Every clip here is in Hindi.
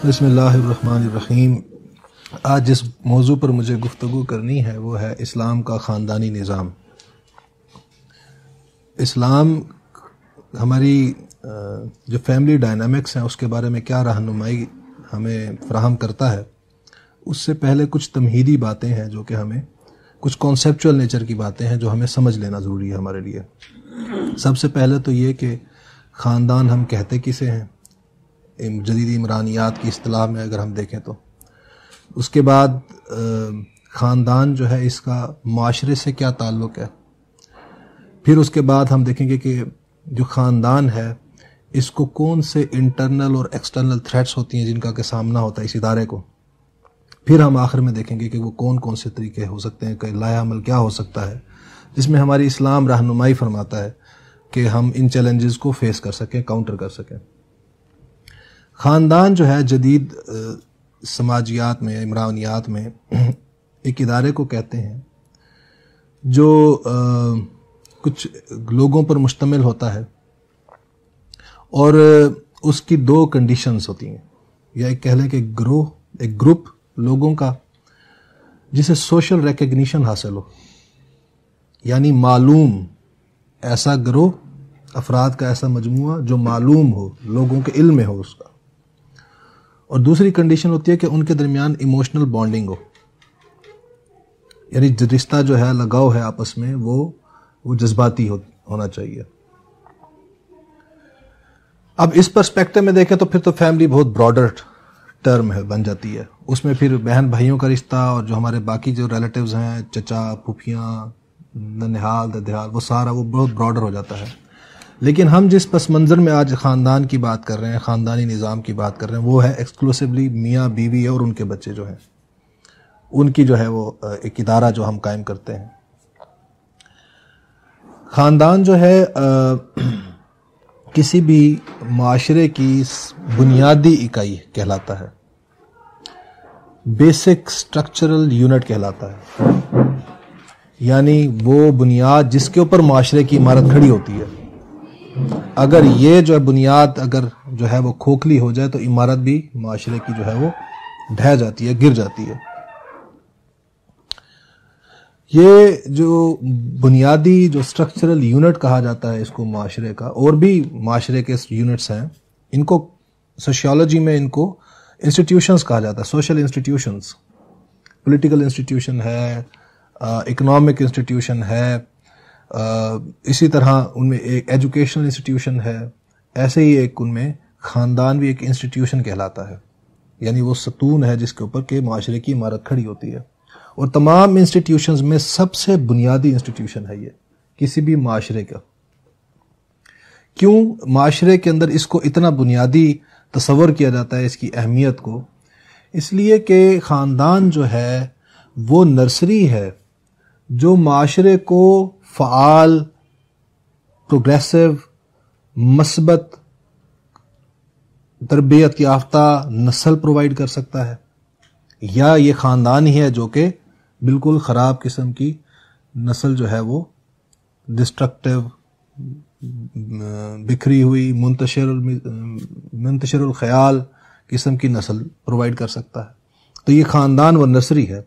बिस्मिल्लाहिर्रहमानिर्रहीम। आज जिस मौजू पर मुझे गुफ्तगू करनी है वो है इस्लाम का ख़ानदानी निज़ाम। इस्लाम हमारी जो फैमिली डायनामिक्स हैं उसके बारे में क्या रहनुमाई हमें फ़राहम करता है, उससे पहले कुछ तमहीदी बातें हैं जो कि हमें, कुछ कॉन्सेप्चुअल नेचर की बातें हैं जो हमें समझ लेना ज़रूरी है हमारे लिए। सबसे पहले तो ये कि ख़ानदान हम कहते किसे हैं जदीद इमरानियात की इस्तिलाह में अगर हम देखें तो। उसके बाद ख़ानदान जो है इसका माशरे से क्या ताल्लुक़ है। फिर उसके बाद हम देखेंगे कि जो ख़ानदान है इसको कौन से इंटरनल और एक्सटर्नल थ्रेट्स होती हैं जिनका के सामना होता है इस इदारे को। फिर हम आखिर में देखेंगे कि वो कौन कौन से तरीके हो सकते हैं, कि लाया अमल क्या हो सकता है जिसमें हमारी इस्लाम रहनुमाई फरमाता है कि हम इन चैलेंजेस को फेस कर सकें, काउंटर कर सकें। ख़ानदान जो है जदीद समाजियात में, इमरानियात में एक इदारे को कहते हैं जो कुछ लोगों पर मुश्तमिल होता है और उसकी दो कंडीशंस होती हैं, या एक कह लें कि ग्रोह, एक ग्रुप लोगों का जिसे सोशल रिकग्निशन हासिल हो, यानी मालूम ऐसा ग्रोह, अफराद का ऐसा मजमुआ जो मालूम हो, लोगों के इल्म में हो उसका। और दूसरी कंडीशन होती है कि उनके दरमियान इमोशनल बॉन्डिंग हो, यानी रिश्ता जो है, लगाव है आपस में, वो जज्बाती होना चाहिए। अब इस पर्सपेक्टिव में देखें तो फिर तो फैमिली बहुत ब्रॉडर टर्म है, बन जाती है। उसमें फिर बहन भाइयों का रिश्ता और जो हमारे बाकी जो रिलेटिव्स हैं, चचा फूफियाँ, ननिहाल ददिहाल, वो सारा वो बहुत ब्रॉडर हो जाता है। लेकिन हम जिस पस मंज़र में आज ख़ानदान की बात कर रहे हैं, ख़ानदानी निज़ाम की बात कर रहे हैं, वो है एक्सक्लूसिवली मियाँ बीवी और उनके बच्चे जो हैं, उनकी जो है वो एक इदारा जो हम कायम करते हैं। ख़ानदान जो है किसी भी माशरे की बुनियादी इकाई कहलाता है, बेसिक स्ट्रक्चरल यूनिट कहलाता है, यानी वो बुनियाद जिसके ऊपर माशरे की इमारत खड़ी होती है। अगर ये जो है बुनियाद अगर जो है वो खोखली हो जाए तो इमारत भी माशरे की जो है वो ढह जाती है, गिर जाती है। ये जो बुनियादी जो स्ट्रक्चरल यूनिट कहा जाता है इसको माशरे का, और भी माशरे के यूनिट्स हैं, इनको सोशियोलॉजी में इनको इंस्टीट्यूशंस कहा जाता है, सोशल इंस्टीट्यूशंस। पॉलिटिकल इंस्टीट्यूशन है, इकोनॉमिक इंस्टीट्यूशन है, इसी तरह उनमें एक एजुकेशनल इंस्टीट्यूशन है। ऐसे ही एक उनमें ख़ानदान भी एक इंस्टीट्यूशन कहलाता है, यानी वो सतून है जिसके ऊपर के माशरे की इमारत खड़ी होती है। और तमाम इंस्टीट्यूशंस में सबसे बुनियादी इंस्टीट्यूशन है ये किसी भी माशरे का। क्यों माशरे के अंदर इसको इतना बुनियादी तस्वर किया जाता है, इसकी अहमियत को? इसलिए कि ख़ानदान जो है वो नर्सरी है जो माशरे को फ़आल, प्रोग्रेसिव, मस्बत, तरबियत याफ्ता नस्ल प्रोवाइड कर सकता है, या ये ख़ानदान ही है जो कि बिल्कुल ख़राब किस्म की नस्ल जो है वो डिस्ट्रक्टिव, बिखरी हुई, मुंतशिरुल ख़याल किस्म की नस्ल प्रोवाइड कर सकता है। तो ये ख़ानदान व नर्सरी है।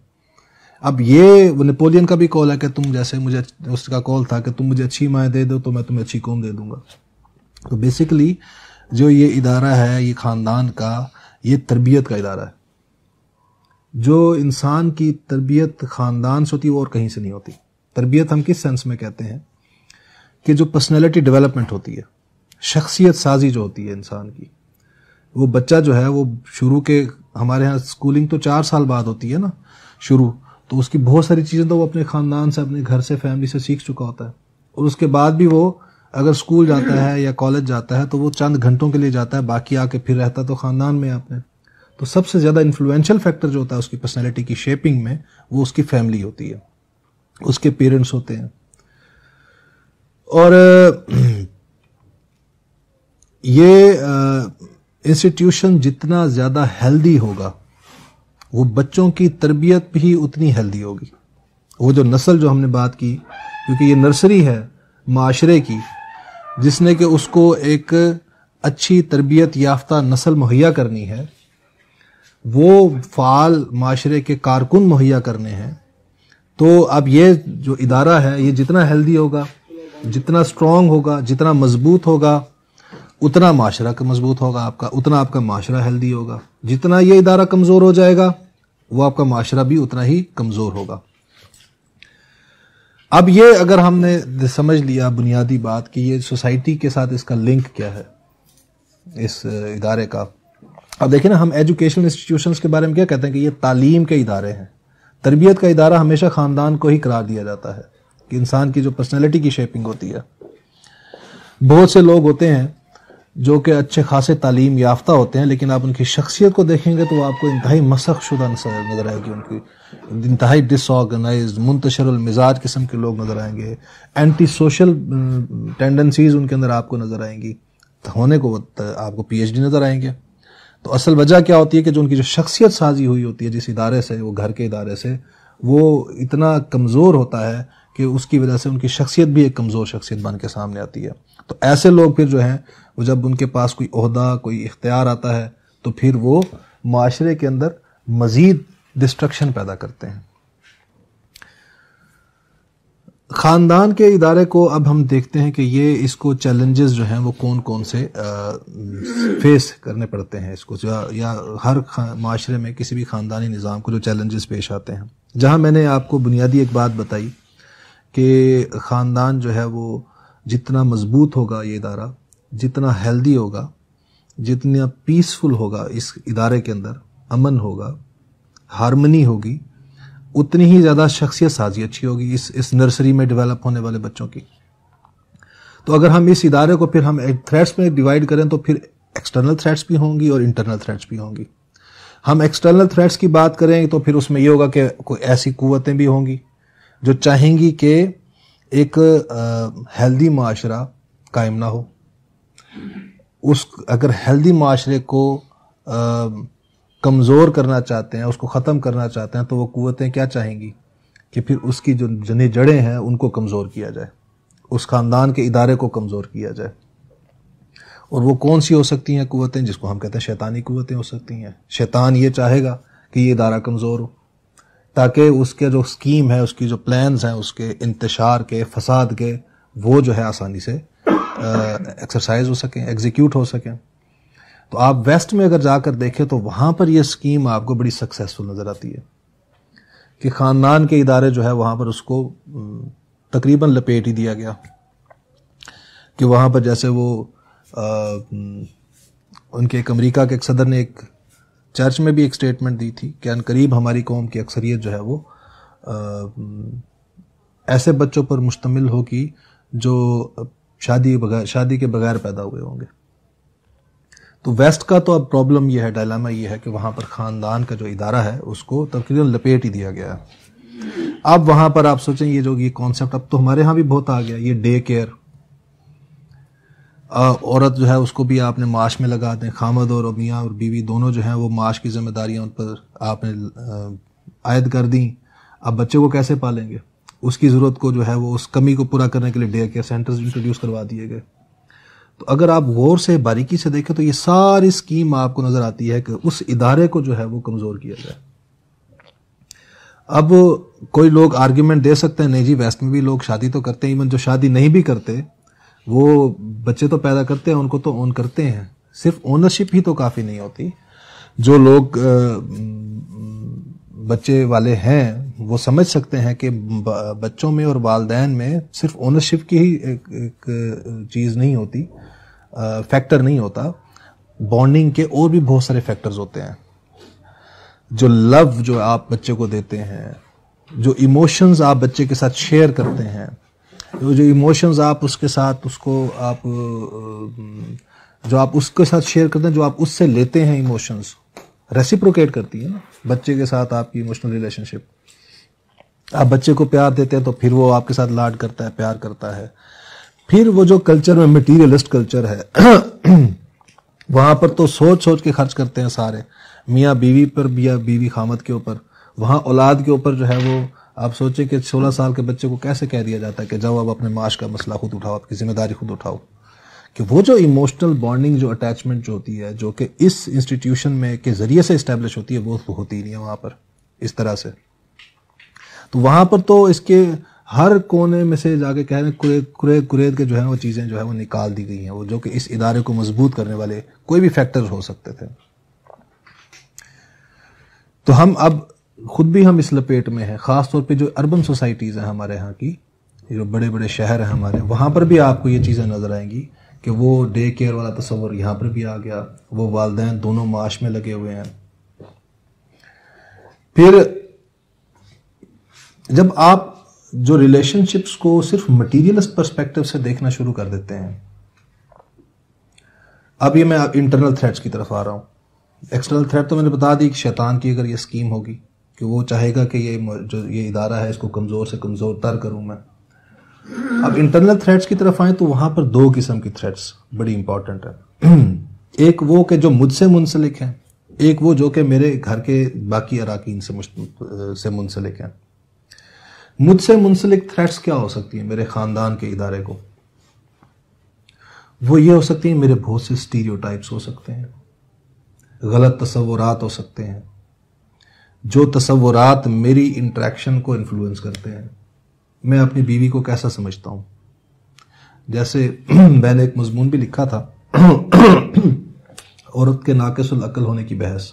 अब ये नेपोलियन का भी कॉल है कि तुम, जैसे मुझे उसका कॉल था कि तुम मुझे अच्छी माएँ दे दो तो मैं तुम्हें अच्छी कौम दे दूंगा। तो बेसिकली जो ये इदारा है, ये ख़ानदान का, ये तरबियत का इदारा है। जो इंसान की तरबियत ख़ानदान से होती है वो और कहीं से नहीं होती। तरबियत हम किस सेंस में कहते हैं कि जो पर्सनैलिटी डेवलपमेंट होती है, शख्सियत साजी जो होती है इंसान की, वो बच्चा जो है वो शुरू के, हमारे यहाँ स्कूलिंग तो 4 साल बाद होती है ना शुरू, तो उसकी बहुत सारी चीज़ें तो वो अपने ख़ानदान से, अपने घर से, फैमिली से सीख चुका होता है। और उसके बाद भी वो अगर स्कूल जाता है या कॉलेज जाता है तो वो चंद घंटों के लिए जाता है, बाकी आके फिर रहता तो ख़ानदान में आपने। तो सबसे ज़्यादा इन्फ्लुएंशियल फैक्टर जो होता है उसकी पर्सनैलिटी की शेपिंग में, वो उसकी फैमिली होती है, उसके पेरेंट्स होते हैं। और ये इंस्टीट्यूशन जितना ज़्यादा हेल्दी होगा वो बच्चों की तरबियत भी उतनी हेल्दी होगी। वो जो नस्ल जो हमने बात की, क्योंकि ये नर्सरी है माशरे की, जिसने कि उसको एक अच्छी तरबियत याफ्ता नस्ल मुहैया करनी है, वो फ़ाल माशरे के कारकुन मुहैया करने हैं, तो अब ये जो इदारा है ये जितना हेल्दी होगा, जितना स्ट्रॉन्ग होगा, जितना मजबूत होगा, उतना माशरा का मजबूत होगा आपका, उतना आपका माशरा हेल्दी होगा। जितना ये इदारा कमज़ोर हो जाएगा वो आपका माशरा भी उतना ही कमज़ोर होगा। अब ये अगर हमने समझ लिया बुनियादी बात कि ये सोसाइटी के साथ इसका लिंक क्या है इस इदारे का। अब देखिए ना, हम एजुकेशनल इंस्टीट्यूशंस के बारे में क्या कहते हैं कि ये तालीम के इदारे हैं। तरबियत का इदारा हमेशा ख़ानदान को ही करार दिया जाता है कि इंसान की जो पर्सनैलिटी की शेपिंग होती है। बहुत से लोग होते हैं जो कि अच्छे खासे तालीम याफ्ता होते हैं, लेकिन आप उनकी शख्सियत को देखेंगे तो आपको इंतहाई मसख शुदा नजर आएगी, उनकी इंतहाई डिसऑर्गेनाइज्ड, मुंतशरुल मिजाज किस्म के लोग नजर आएंगे, एंटी सोशल टेंडेंसीज उनके अंदर आपको नजर आएंगी, होने को आपको पीएचडी नजर आएंगे। तो असल वजह क्या होती है कि जो उनकी जो शख्सियत साजी हुई होती है जिस इदारे से, वो घर के इदारे से, वो इतना कमज़ोर होता है कि उसकी वजह से उनकी शख्सियत भी एक कमज़ोर शख्सियत बन के सामने आती है। तो ऐसे लोग फिर जो हैं वो जब उनके पास कोई ओहदा, कोई इख्तियार आता है तो फिर वो माशरे के अंदर मज़ीद डिस्ट्रक्शन पैदा करते हैं। ख़ानदान के इदारे को अब हम देखते हैं कि ये इसको चैलेंजेस जो हैं वो कौन कौन से फेस करने पड़ते हैं इसको, या हर माशरे में किसी भी ख़ानदानी निज़ाम को जो चैलेंजेस पेश आते हैं। जहाँ मैंने आपको बुनियादी एक बात बताई कि ख़ानदान जो है वो जितना मजबूत होगा ये इदारा, जितना हेल्दी होगा, जितना पीसफुल होगा इस इदारे के अंदर, अमन होगा, हारमनी होगी, उतनी ही ज़्यादा शख्सियत साजी अच्छी होगी इस नर्सरी में डेवलप होने वाले बच्चों की। तो अगर हम इस इदारे को फिर हम थ्रेट्स में डिवाइड करें तो फिर एक्सटर्नल थ्रेट्स भी होंगी और इंटरनल थ्रेट्स भी होंगी। हम एक्सटर्नल थ्रेट्स की बात करें तो फिर उसमें ये होगा कि कोई ऐसी कुव्वतें भी होंगी जो चाहेंगी कि एक हेल्दी माशरा कायम ना हो। अगर हेल्दी माशरे को कमज़ोर करना चाहते हैं, उसको ख़त्म करना चाहते हैं, तो वो कुव्वतें क्या चाहेंगी कि फिर उसकी जो जनी जड़ें हैं उनको कमज़ोर किया जाए, उस ख़ानदान के इदारे को कमज़ोर किया जाए। और वो कौन सी हो सकती हैं कुव्वतें, जिसको हम कहते हैं शैतानी कुव्वतें हो सकती हैं। शैतान ये चाहेगा कि ये इदारा कमज़ोर हो ताकि उसके जो स्कीम है, उसकी जो प्लान्स हैं, उसके इंतशार के, फसाद के, वो जो है आसानी से एक्सरसाइज हो सकें, एग्जीक्यूट हो सकें। तो आप वेस्ट में अगर जाकर देखें तो वहाँ पर ये स्कीम आपको बड़ी सक्सेसफुल नज़र आती है कि ख़ानदान के इदारे जो है वहाँ पर उसको तकरीबन लपेट ही दिया गया कि वहाँ पर जैसे वो उनके एक अमेरिका के एक सदर ने एक चर्च में भी एक स्टेटमेंट दी थी कि अनकरीब हमारी कौम की अक्सरियत जो है वो ऐसे बच्चों पर मुश्तमिल होगी जो शादी के बगैर पैदा हुए होंगे। तो वेस्ट का तो अब प्रॉब्लम यह है, डायलामा ये है कि वहाँ पर ख़ानदान का जो इदारा है उसको तकरीबन लपेट ही दिया गया है। अब वहाँ पर आप सोचें ये कॉन्सेप्ट अब तो हमारे यहाँ भी बहुत आ गया, ये डे केयर। औरत जो है उसको भी आपने माश में लगा दें, खामद और मियाँ और बीवी दोनों जो हैं वो माश की जिम्मेदारियाँ उन पर आपने आयद कर दी। अब बच्चे को कैसे पालेंगे, उसकी ज़रूरत को जो है वो उस कमी को पूरा करने के लिए डे केयर सेंटर्स इंट्रोड्यूस करवा दिए गए। तो अगर आप गौर से बारीकी से देखें तो ये सारी स्कीम आपको नज़र आती है कि उस इदारे को जो है वो कमज़ोर किया जाए। अब कोई लोग आर्ग्यूमेंट दे सकते हैं, नहीं जी वेस्ट में भी लोग शादी तो करते हैं, इवन जो शादी नहीं भी करते वो बच्चे तो पैदा करते हैं, उनको तो ओन करते हैं। सिर्फ ओनरशिप ही तो काफ़ी नहीं होती। जो लोग बच्चे वाले हैं वो समझ सकते हैं कि बच्चों में और वालदैन में सिर्फ ओनरशिप की ही एक चीज़ नहीं होती, फैक्टर नहीं होता। बॉन्डिंग के और भी बहुत सारे फैक्टर्स होते हैं। जो लव जो आप बच्चे को देते हैं, जो इमोशंस आप बच्चे के साथ शेयर करते हैं, जो इमोशंस आप उसके साथ जो आप उसके साथ शेयर करते हैं, जो आप उससे लेते हैं, इमोशंस रेसिप्रोकेट करती है ना बच्चे के साथ आपकी इमोशनल रिलेशनशिप। आप बच्चे को प्यार देते हैं तो फिर वो आपके साथ लाड करता है, प्यार करता है। फिर वो जो कल्चर में मटीरियलिस्ट कल्चर है वहां पर तो सोच सोच के खर्च करते हैं सारे, मियाँ बीवी पर, मियाँ बीवी खामद के ऊपर, वहाँ औलाद के ऊपर जो है वो आप सोचे कि 16 साल के बच्चे को कैसे कह दिया जाता है कि जाओ अब अपने माश का मसला खुद उठाओ, आपकी जिम्मेदारी खुद उठाओ। कि वो जो इमोशनल बॉन्डिंग, जो अटैचमेंट जो होती है, जो कि इस इंस्टीट्यूशन में के ज़रिए से इस्टेब्लिश होती है, वो होती ही नहीं है वहाँ पर इस तरह से। तो वहाँ पर तो इसके हर कोने में से जाके कह रहे कुरेद के जो है वो चीज़ें जो है वो निकाल दी गई हैं, वो जो कि इस इदारे को मजबूत करने वाले कोई भी फैक्टर हो सकते थे। तो हम अब खुद भी हम इस लपेट में हैं, ख़ास तौर पे जो अर्बन सोसाइटीज़ हैं हमारे यहाँ की, जो बड़े बड़े शहर हैं हमारे, वहाँ पर भी आपको ये चीज़ें नज़र आएंगी कि वो डे केयर वाला तस्वर यहाँ पर भी आ गया, वो वालिदैन दोनों माश में लगे हुए हैं। फिर जब आप जो रिलेशनशिप्स को सिर्फ मटीरियलिस्ट पर्सपेक्टिव से देखना शुरू कर देते हैं, अब ये मैं इंटरनल थ्रेट्स की तरफ आ रहा हूँ। एक्सटर्नल थ्रेट तो मैंने बता दी कि शैतान की अगर ये स्कीम होगी कि वो चाहेगा कि ये इदारा है इसको कमज़ोर से कमज़ोर तर करूँ मैं। अब इंटरनल थ्रेट्स की तरफ आए तो वहाँ पर दो किस्म की थ्रेट्स बड़ी इंपॉर्टेंट है। एक वो कि जो मुझसे मुंसलिक हैं, एक वो जो कि मेरे घर के बाकी अराकीन से मुंसलिक हैं। मुझसे मुंसलिक थ्रेट्स क्या हो सकती हैं मेरे ख़ानदान के इदारे को? वो ये हो सकती हैं, मेरे बहुत से स्टीरियोटाइप्स हो सकते हैं, गलत तसव्वुरात हो सकते हैं, जो तसव्वुरात मेरी इंटरेक्शन को इन्फ्लुएंस करते हैं। मैं अपनी बीवी को कैसा समझता हूँ, जैसे मैंने एक मजमून भी लिखा था औरत के नाक़िसुल अक्ल होने की बहस।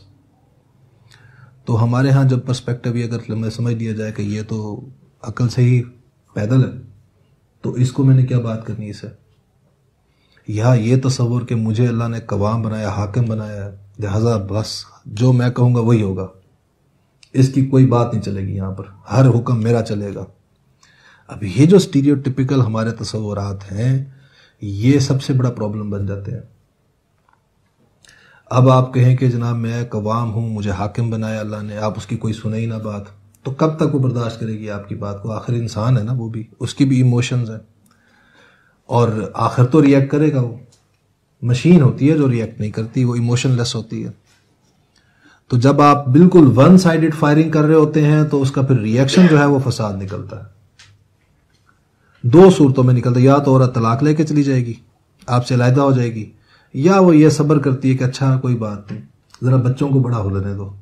तो हमारे यहाँ जब पर्सपेक्टिव ये अगर समझ लिया जाए कि ये तो अक्ल से ही पैदल है, तो इसको मैंने क्या बात करनी इसे, या ये तसव्वुर कि मुझे अल्लाह ने कवाम बनाया, हाकिम बनाया है, लिहाजा बस जो मैं कहूँगा वही होगा, इसकी कोई बात नहीं चलेगी, यहाँ पर हर हुक्म मेरा चलेगा। अब ये जो स्टीरियोटिपिकल हमारे तसव्वुरात हैं, ये सबसे बड़ा प्रॉब्लम बन जाते हैं। अब आप कहें कि जनाब मैं कवाम हूँ, मुझे हाकिम बनाया अल्लाह ने, आप उसकी कोई सुने ही ना बात, तो कब तक वो बर्दाश्त करेगी आपकी बात को? आखिर इंसान है ना, वो भी, उसकी भी इमोशंस हैं, और आखिर तो रिएक्ट करेगा। वो मशीन होती है जो रिएक्ट नहीं करती, वो इमोशनलेस होती है। तो जब आप बिल्कुल वन साइडेड फायरिंग कर रहे होते हैं तो उसका फिर रिएक्शन जो है वो फसाद निकलता है। दो सूरतों में निकलता है, या तो औरत तलाक लेके चली जाएगी, आपसे अलहदा हो जाएगी, या वो ये सब्र करती है कि अच्छा कोई बात नहीं, ज़रा बच्चों को बड़ा हो लेने दो,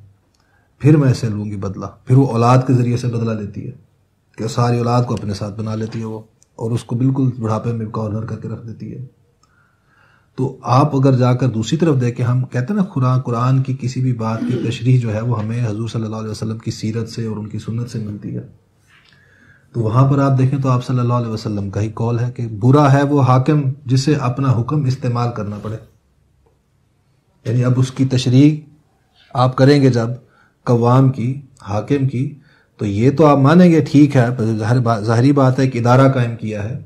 फिर मैं ऐसे लूँगी बदला। फिर वो औलाद के ज़रिए से बदला लेती है कि सारी औलाद को अपने साथ बना लेती है वो, और उसको बिल्कुल बुढ़ापे में कॉर्नर करके रख देती है। तो आप अगर जाकर दूसरी तरफ देखें, हम कहते हैं ना कुरान की किसी भी बात की तशरीह जो है वो हमें हुजूर सल्लल्लाहु अलैहि वसल्लम की सीरत से और उनकी सुन्नत से मिलती है। तो वहाँ पर आप देखें तो आप सल्लल्लाहु अलैहि वसल्लम का ही कौल है कि बुरा है वो हाकिम जिसे अपना हुक्म इस्तेमाल करना पड़े। यानी अब उसकी तशरीह आप करेंगे जब कवाम की, हाकिम की, तो ये तो आप मानेंगे ठीक है, ज़ाहिरी बात है कि इदारा कायम किया है,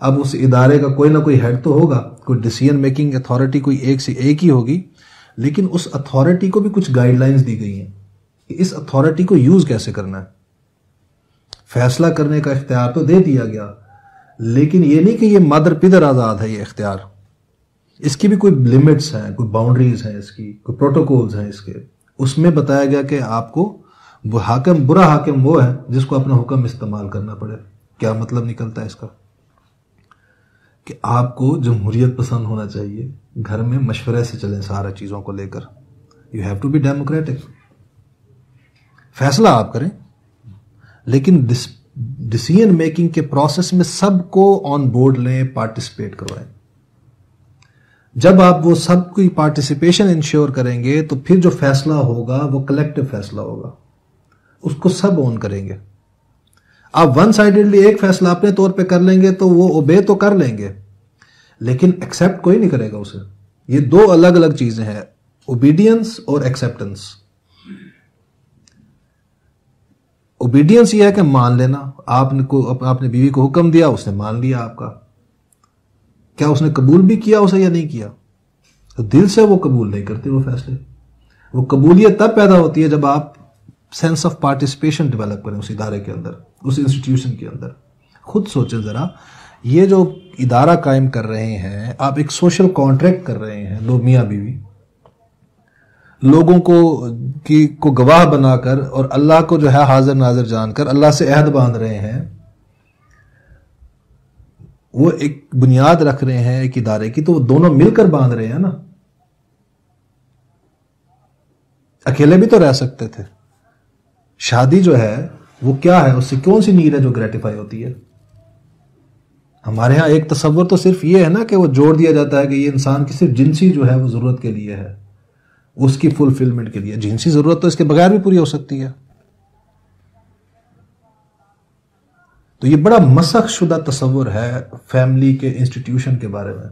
अब उस इदारे का कोई ना कोई हेड तो होगा, कोई डिसीजन मेकिंग अथॉरिटी कोई एक से एक ही होगी, लेकिन उस अथॉरिटी को भी कुछ गाइडलाइंस दी गई हैं कि इस अथॉरिटी को यूज़ कैसे करना है। फैसला करने का इख्तियार तो दे दिया गया, लेकिन ये नहीं कि ये मादर पिदर आज़ाद है ये इख्तियार, इसकी भी कोई लिमिट्स हैं, कोई बाउंड्रीज हैं, इसकी कोई प्रोटोकॉल्स हैं इसके। उसमें बताया गया कि आपको वो हाकिम, बुरा हाकिम वो है जिसको अपना हुक्म इस्तेमाल करना पड़े। क्या मतलब निकलता है इसका? कि आपको जमहूरियत पसंद होना चाहिए, घर में मशवरे से चलें सारा चीज़ों को लेकर, you have to be democratic, फैसला आप करें, लेकिन डिसीजन मेकिंग के प्रोसेस में सबको ऑन बोर्ड लें, पार्टिसिपेट करवाएं। जब आप वो सबकी पार्टिसिपेशन इंश्योर करेंगे तो फिर जो फैसला होगा वो कलेक्टिव फैसला होगा, उसको सब ऑन करेंगे। आप वन साइडेडली एक फैसला अपने तौर पे कर लेंगे तो वो ओबे तो कर लेंगे, लेकिन एक्सेप्ट कोई नहीं करेगा उसे। ये दो अलग अलग चीजें हैं, ओबीडियंस और एक्सेप्टेंस। ओबीडियंस ये है कि मान लेना, आपने बीवी को हुक्म दिया, उसने मान लिया आपका, क्या उसने कबूल भी किया उसे या नहीं किया? तो दिल से वो कबूल नहीं करते वो फैसले। वो कबूलियत तब पैदा होती है जब आप सेंस ऑफ पार्टिसिपेशन डेवलप करें उस इदारे के अंदर, उस इंस्टीट्यूशन के अंदर। खुद सोचें जरा, ये जो इदारा कायम कर रहे हैं, आप एक सोशल कॉन्ट्रैक्ट कर रहे हैं, लोग मियाँ बीवी, लोगों को गवाह बनाकर और अल्लाह को जो है हाजिर नाजिर जानकर अल्लाह से अहद बांध रहे हैं। वो एक बुनियाद रख रहे हैं एक इदारे की, तो वो दोनों मिलकर बांध रहे हैं ना। अकेले भी तो रह सकते थे। शादी जो है वो क्या है, उससे कौन सी नीड है जो ग्रेटिफाई होती है? हमारे यहां एक तस्वर तो सिर्फ ये है ना कि वो जोड़ दिया जाता है कि ये इंसान की सिर्फ जिनसी जो है वो जरूरत के लिए है, उसकी फुलफिलमेंट के लिए। जिनसी जरूरत तो इसके बगैर भी पूरी हो सकती है। तो ये बड़ा मसख शुदा तस्वर है फैमिली के इंस्टीट्यूशन के बारे में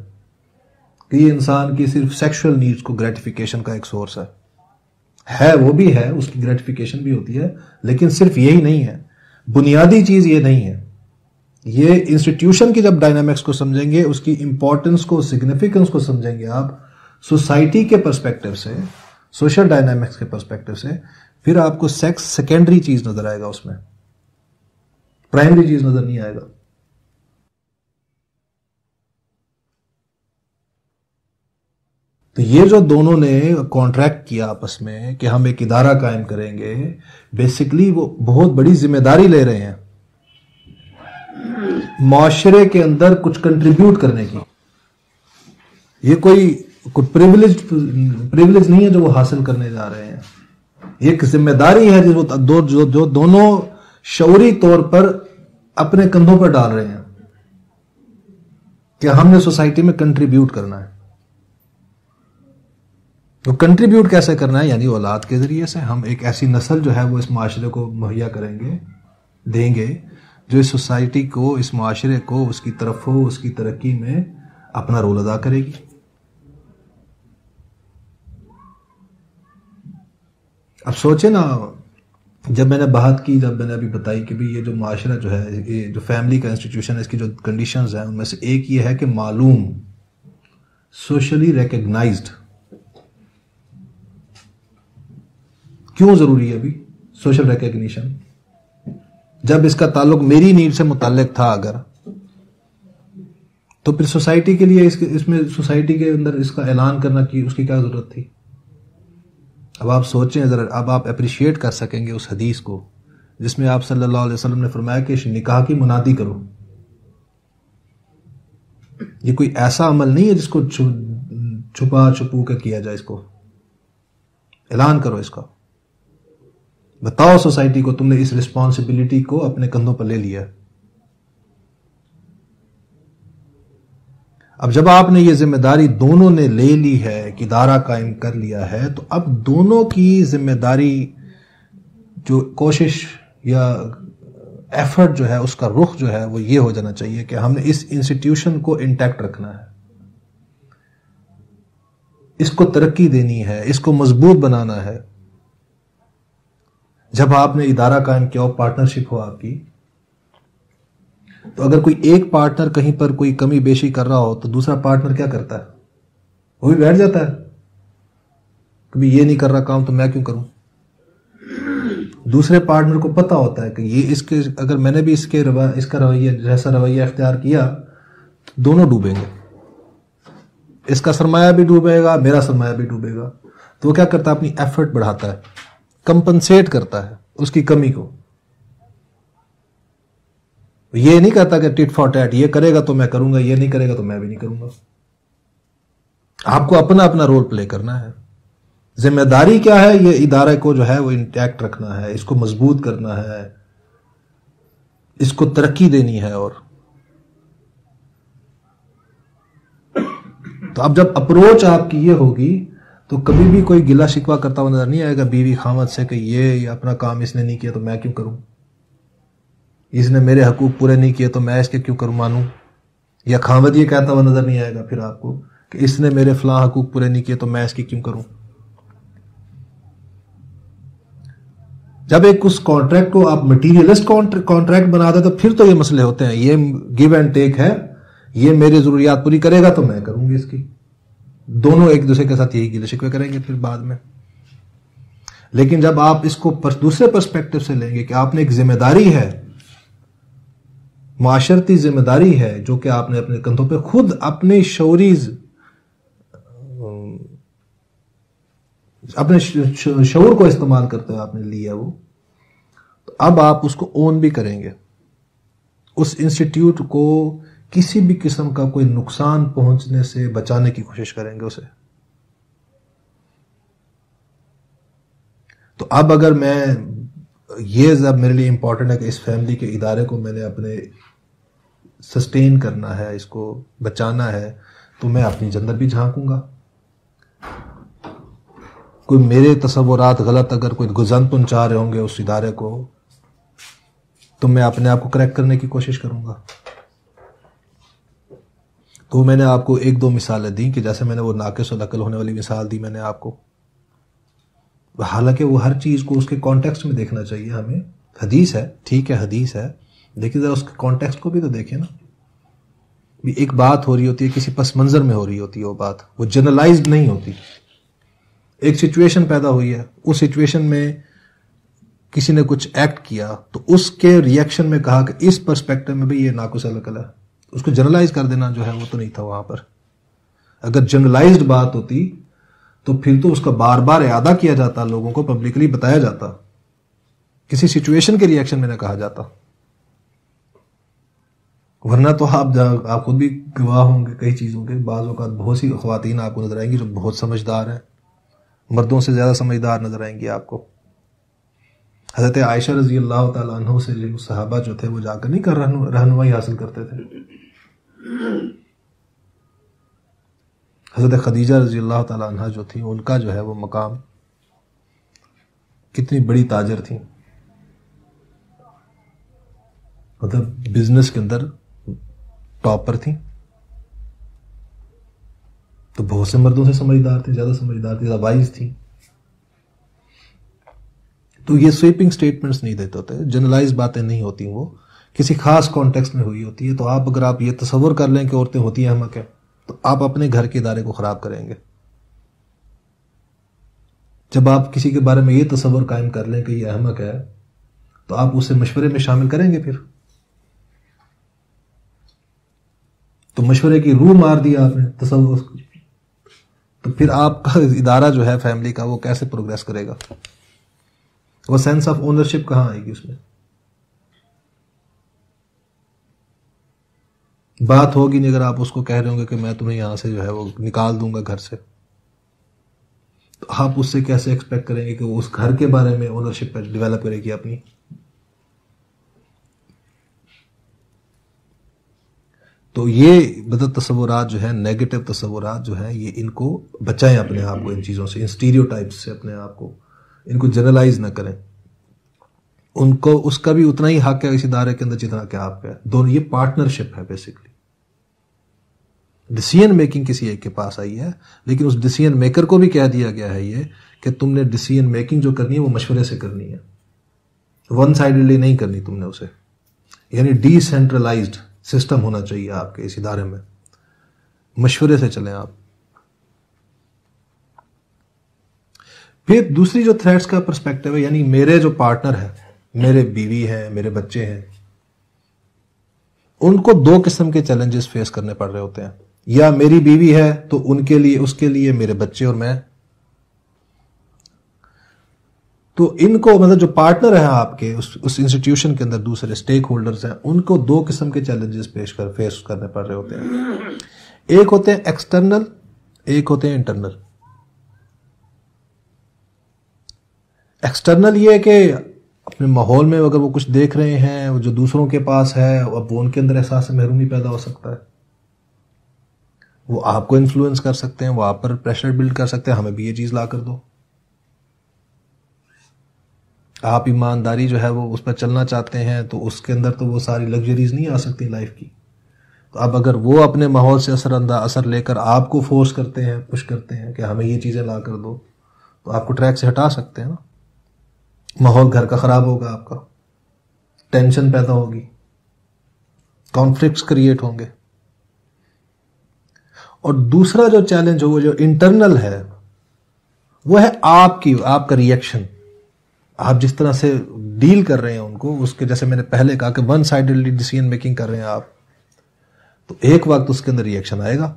कि ये इंसान की सिर्फ सेक्सुअल नीड्स को ग्रेटिफिकेशन का एक सोर्स है। वो भी है, उसकी ग्रेटिफिकेशन भी होती है, लेकिन सिर्फ यही नहीं है, बुनियादी चीज ये नहीं है। ये इंस्टीट्यूशन की जब डायनामिक्स को समझेंगे, उसकी इंपॉर्टेंस को, सिग्निफिकेंस को समझेंगे आप सोसाइटी के पर्सपेक्टिव से, सोशल डायनामिक्स के पर्सपेक्टिव से, फिर आपको सेक्स सेकेंडरी चीज नजर आएगा, उसमें प्राइमरी चीज नजर नहीं आएगा। तो ये जो दोनों ने कॉन्ट्रैक्ट किया आपस में कि हम एक इदारा कायम करेंगे, बेसिकली वो बहुत बड़ी जिम्मेदारी ले रहे हैं माशरे के अंदर कुछ कंट्रीब्यूट करने की। ये कोई प्रिविलेज नहीं है जो वो हासिल करने जा रहे हैं, एक जिम्मेदारी है जो दोनों शऊरी तौर पर अपने कंधों पर डाल रहे हैं कि हमने सोसाइटी में कंट्रीब्यूट करना है। तो कंट्रीब्यूट कैसे करना है? यानी औलाद के जरिए से हम एक ऐसी नस्ल जो है वो इस माशरे को मुहैया करेंगे, देंगे, जो इस सोसाइटी को, इस माशरे को, उसकी तरफ हो, उसकी तरक्की में अपना रोल अदा करेगी। अब सोचे ना, जब मैंने बात की, जब मैंने अभी बताई कि भाई ये जो माशरा जो है, ये जो फैमिली का इंस्टीट्यूशन है, इसकी जो कंडीशंस हैं उनमें से एक ये है कि मालूम, सोशली रिकग्नाइज्ड। क्यों जरूरी है अभी सोशल रिकग्निशन? जब इसका ताल्लुक मेरी नीड से मुताल्लिक था अगर, तो फिर सोसाइटी के लिए इसमें सोसाइटी के अंदर इसका ऐलान करना की उसकी क्या जरूरत थी? अब आप सोचें जरा, अब आप अप्रिशिएट कर सकेंगे उस हदीस को जिसमें आप सल्लल्लाहु अलैहि वसल्लम ने फरमाया कि निकाह की मुनादी करो। ये कोई ऐसा अमल नहीं है जिसको छुपा छुपू के किया जाए, इसको ऐलान करो, इसका बताओ सोसाइटी को तुमने इस रिस्पॉन्सिबिलिटी को अपने कंधों पर ले लिया। अब जब आपने ये जिम्मेदारी दोनों ने ले ली है कि इदारा कायम कर लिया है, तो अब दोनों की जिम्मेदारी, जो कोशिश या एफर्ट जो है, उसका रुख जो है वो ये हो जाना चाहिए कि हमने इस इंस्टीट्यूशन को इंटैक्ट रखना है, इसको तरक्की देनी है, इसको मजबूत बनाना है। जब आपने इदारा कायम किया हो, पार्टनरशिप हो आपकी, तो अगर कोई एक पार्टनर कहीं पर कोई कमी बेशी कर रहा हो तो दूसरा पार्टनर क्या करता है? वो भी बैठ जाता है, कभी ये नहीं कर रहा काम तो मैं क्यों करूं। दूसरे पार्टनर को पता होता है कि ये इसके, अगर मैंने भी इसका रवैया, जैसा रवैया इख्तियार किया, तो दोनों डूबेंगे, इसका सरमाया भी डूबेगा, मेरा सरमाया भी डूबेगा। तो वो क्या करता है? अपनी एफर्ट बढ़ाता है, कंपनसेट करता है उसकी कमी को। ये नहीं कहता कि टिट फॉर टैट, ये करेगा तो मैं करूंगा, ये नहीं करेगा तो मैं भी नहीं करूंगा। आपको अपना अपना रोल प्ले करना है। जिम्मेदारी क्या है? ये इदारे को जो है वो इंटैक्ट रखना है, इसको मजबूत करना है, इसको तरक्की देनी है। और तो अब जब अप्रोच आपकी ये होगी तो कभी भी कोई गिला शिकवा करता हुआ नजर नहीं आएगा बीवी खामद से कि ये अपना काम इसने नहीं किया तो मैं क्यों करूं, इसने मेरे हकूक पूरे नहीं किए तो मैं इसके क्यों करूं मानूं। या खामद ये कहता हुआ नजर नहीं आएगा फिर आपको कि इसने मेरे फलां हकूक पूरे नहीं किए तो मैं इसकी क्यों करूं। जब एक उस कॉन्ट्रैक्ट को आप मटीरियलिस्ट कॉन्ट्रैक्ट बना दे तो फिर तो ये मसले होते हैं, ये गिव एंड टेक है, ये मेरी जरूरियात पूरी करेगा तो मैं करूंगी इसकी। दोनों एक दूसरे के साथ यही गिले शिकवे करेंगे फिर बाद में। लेकिन जब आप इसको दूसरे पर्सपेक्टिव से लेंगे कि आपने एक जिम्मेदारी है, माशरती जिम्मेदारी है, जो कि आपने अपने कंधों पे खुद अपने अपने शऊर को इस्तेमाल करते हुए आपने लिया वो, तो अब आप उसको ओन भी करेंगे, उस इंस्टीट्यूट को किसी भी किस्म का कोई नुकसान पहुंचने से बचाने की कोशिश करेंगे उसे। तो अब अगर ये जब मेरे लिए इंपॉर्टेंट है कि इस फैमिली के इदारे को मैंने अपने सस्टेन करना है, इसको बचाना है, तो मैं अपनी जन्नत भी झांकूंगा। कोई मेरे तसव्वुरात गलत अगर कोई गुज़न पहुंचा रहे होंगे उस इदारे को, तो मैं अपने आप को करेक्ट करने की कोशिश करूंगा। तो मैंने आपको एक दो मिसालें दी कि जैसे मैंने वो नाक़िसुल अक़ल होने वाली मिसाल दी मैंने आपको, हालांकि वो हर चीज़ को उसके कॉन्टेक्स्ट में देखना चाहिए हमें। हदीस है, ठीक है हदीस है, लेकिन ज़रा उसके कॉन्टेक्स्ट को भी तो देखें ना। भी एक बात हो रही होती है, किसी पस मंज़र में हो रही होती है वो बात, वो जनरलाइज्ड नहीं होती। एक सिचुएशन पैदा हुई है, उस सिचुएशन में किसी ने कुछ एक्ट किया, तो उसके रिएक्शन में कहा कि इस पर्सपेक्टिव में भी ये नाक़िसुल अक़ल है, उसको जनरलाइज कर देना जो है वो तो नहीं था वहां पर। अगर जनरलाइज्ड बात होती तो फिर तो उसका बार बार इआदा किया जाता, लोगों को पब्लिकली बताया जाता, किसी सिचुएशन के रिएक्शन में ना कहा जाता। वरना तो आप खुद भी गवाह होंगे कई चीजों के। बाज़ औक़ात बहुत सी ख़वातीन आपको नजर आएंगी जो बहुत समझदार हैं, मर्दों से ज्यादा समझदार नजर आएंगी आपको। हज़रत आयशा रज़ी अल्लाह तआला अन्हा से जो सहाबा जो थे वो जाकर नहीं कर रहनुमाई हासिल करते थे। हज़रत खदीजा रज़ी अल्लाह तआला अन्हा जो थी, उनका जो है वो मकाम, कितनी बड़ी ताजर थी, मतलब बिजनेस के अंदर टॉपर थी। तो बहुत से मर्दों से समझदार थी, ज्यादा समझदार थी, वाइज थी। तो ये स्वीपिंग स्टेटमेंट्स नहीं देते होते, जनरलाइज बातें नहीं होती, वो किसी खास कॉन्टेक्स्ट में हुई होती है। तो अगर आप ये तसव्वुर कर लें कि औरतें होती हैं अहमक है, तो आप अपने घर के इदारे को खराब करेंगे। जब आप किसी के बारे में ये तसव्वुर कायम कर लें कि ये अहमक है, तो आप उसे मशवरे में शामिल करेंगे। फिर तो मशवरे की रूह मार दिया आपने तसव्वुर, तो फिर आपका इदारा जो है फैमिली का वो कैसे प्रोग्रेस करेगा? वो सेंस ऑफ ओनरशिप कहां आएगी उसमें? बात होगी नहीं अगर आप उसको कह रहे होंगे कि मैं तुम्हें यहां से जो है वो निकाल दूंगा घर से, तो आप उससे कैसे एक्सपेक्ट करेंगे कि वो उस घर के बारे में ओनरशिप डेवलप करेगी अपनी? तो ये मतलब तसव्वुरात जो है, नेगेटिव तसव्वुरात जो है, ये इनको बचाएं अपने आप को इन चीज़ों से, इन स्टीरियोटाइप्स से अपने आप को, इनको जनरलाइज ना करें। उनको उसका भी उतना ही हक है इस इदारे के अंदर जितना क्या आपका है। दोनों ये पार्टनरशिप है बेसिकली। डिसीजन मेकिंग किसी एक के पास आई है, लेकिन उस डिसीजन मेकर को भी कह दिया गया है ये कि तुमने डिसीजन मेकिंग जो करनी है वो मशवरे से करनी है, वन साइडेडली नहीं करनी तुमने उसे। यानी डिसेंट्रलाइज्ड सिस्टम होना चाहिए आपके इस इदारे में, मशवरे से चलें आप। फिर दूसरी जो थ्रेट्स का पर्सपेक्टिव है, यानी मेरे जो पार्टनर है, मेरे बीवी हैं, मेरे बच्चे हैं, उनको दो किस्म के चैलेंजेस फेस करने पड़ रहे होते हैं। या मेरी बीवी है तो उनके लिए, उसके लिए मेरे बच्चे और मैं। तो इनको मतलब जो पार्टनर है आपके उस इंस्टीट्यूशन के अंदर, दूसरे स्टेक होल्डर्स हैं, उनको दो किस्म के चैलेंजेस फेस करने पड़ रहे होते हैं। एक होते हैं एक्सटर्नल, एक होते हैं इंटरनल। एक्सटर्नल ये है कि अपने माहौल में अगर वो कुछ देख रहे हैं जो दूसरों के पास है, अब वो उनके अंदर एहसास महरूमी पैदा हो सकता है, वो आपको इन्फ्लुएंस कर सकते हैं, वो आप पर प्रेशर बिल्ड कर सकते हैं, हमें भी ये चीज ला कर दो। आप ईमानदारी जो है वो उस पर चलना चाहते हैं, तो उसके अंदर तो वो सारी लग्जरीज नहीं आ सकती लाइफ की। तो अब अगर वो अपने माहौल से असर लेकर आपको फोर्स करते हैं, पुश करते हैं कि हमें ये चीजें ला कर दो, तो आपको ट्रैक से हटा सकते हैं ना। माहौल घर का खराब होगा, आपका टेंशन पैदा होगी, कॉन्फ्लिक्ट्स क्रिएट होंगे। और दूसरा जो चैलेंज हो, वो जो इंटरनल है, वो है आपका रिएक्शन। आप जिस तरह से डील कर रहे हैं उनको, उसके जैसे मैंने पहले कहा कि वन साइडेडली डिसीजन मेकिंग कर रहे हैं आप, तो एक वक्त उसके अंदर रिएक्शन आएगा।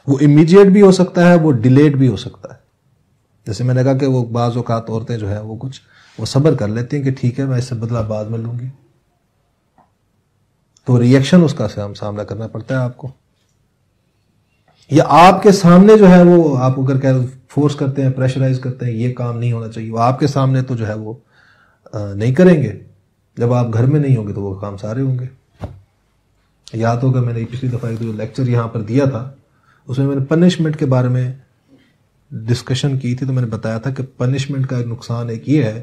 वो इमीडिएट भी हो सकता है, वो डिलेड भी हो सकता है। जैसे मैंने कहा कि वो बाज़ औक़ात औरतें जो है वो सब्र कर लेती हैं कि ठीक है मैं इससे बदला बाद में लूंगी, तो रिएक्शन उसका सामना करना पड़ता है आपको। या आपके सामने जो है वो आप अगर कह फोर्स करते हैं, प्रेशराइज करते हैं, ये काम नहीं होना चाहिए, वो आपके सामने तो जो है वो नहीं करेंगे। जब आप घर में नहीं होंगे तो वो काम सारे होंगे। याद होगा मैंने पिछली दफ़ा एक जो लेक्चर यहाँ पर दिया था उसमें मैंने पनिशमेंट के बारे में डिस्कशन की थी। तो मैंने बताया था कि पनिशमेंट का एक नुकसान एक ये है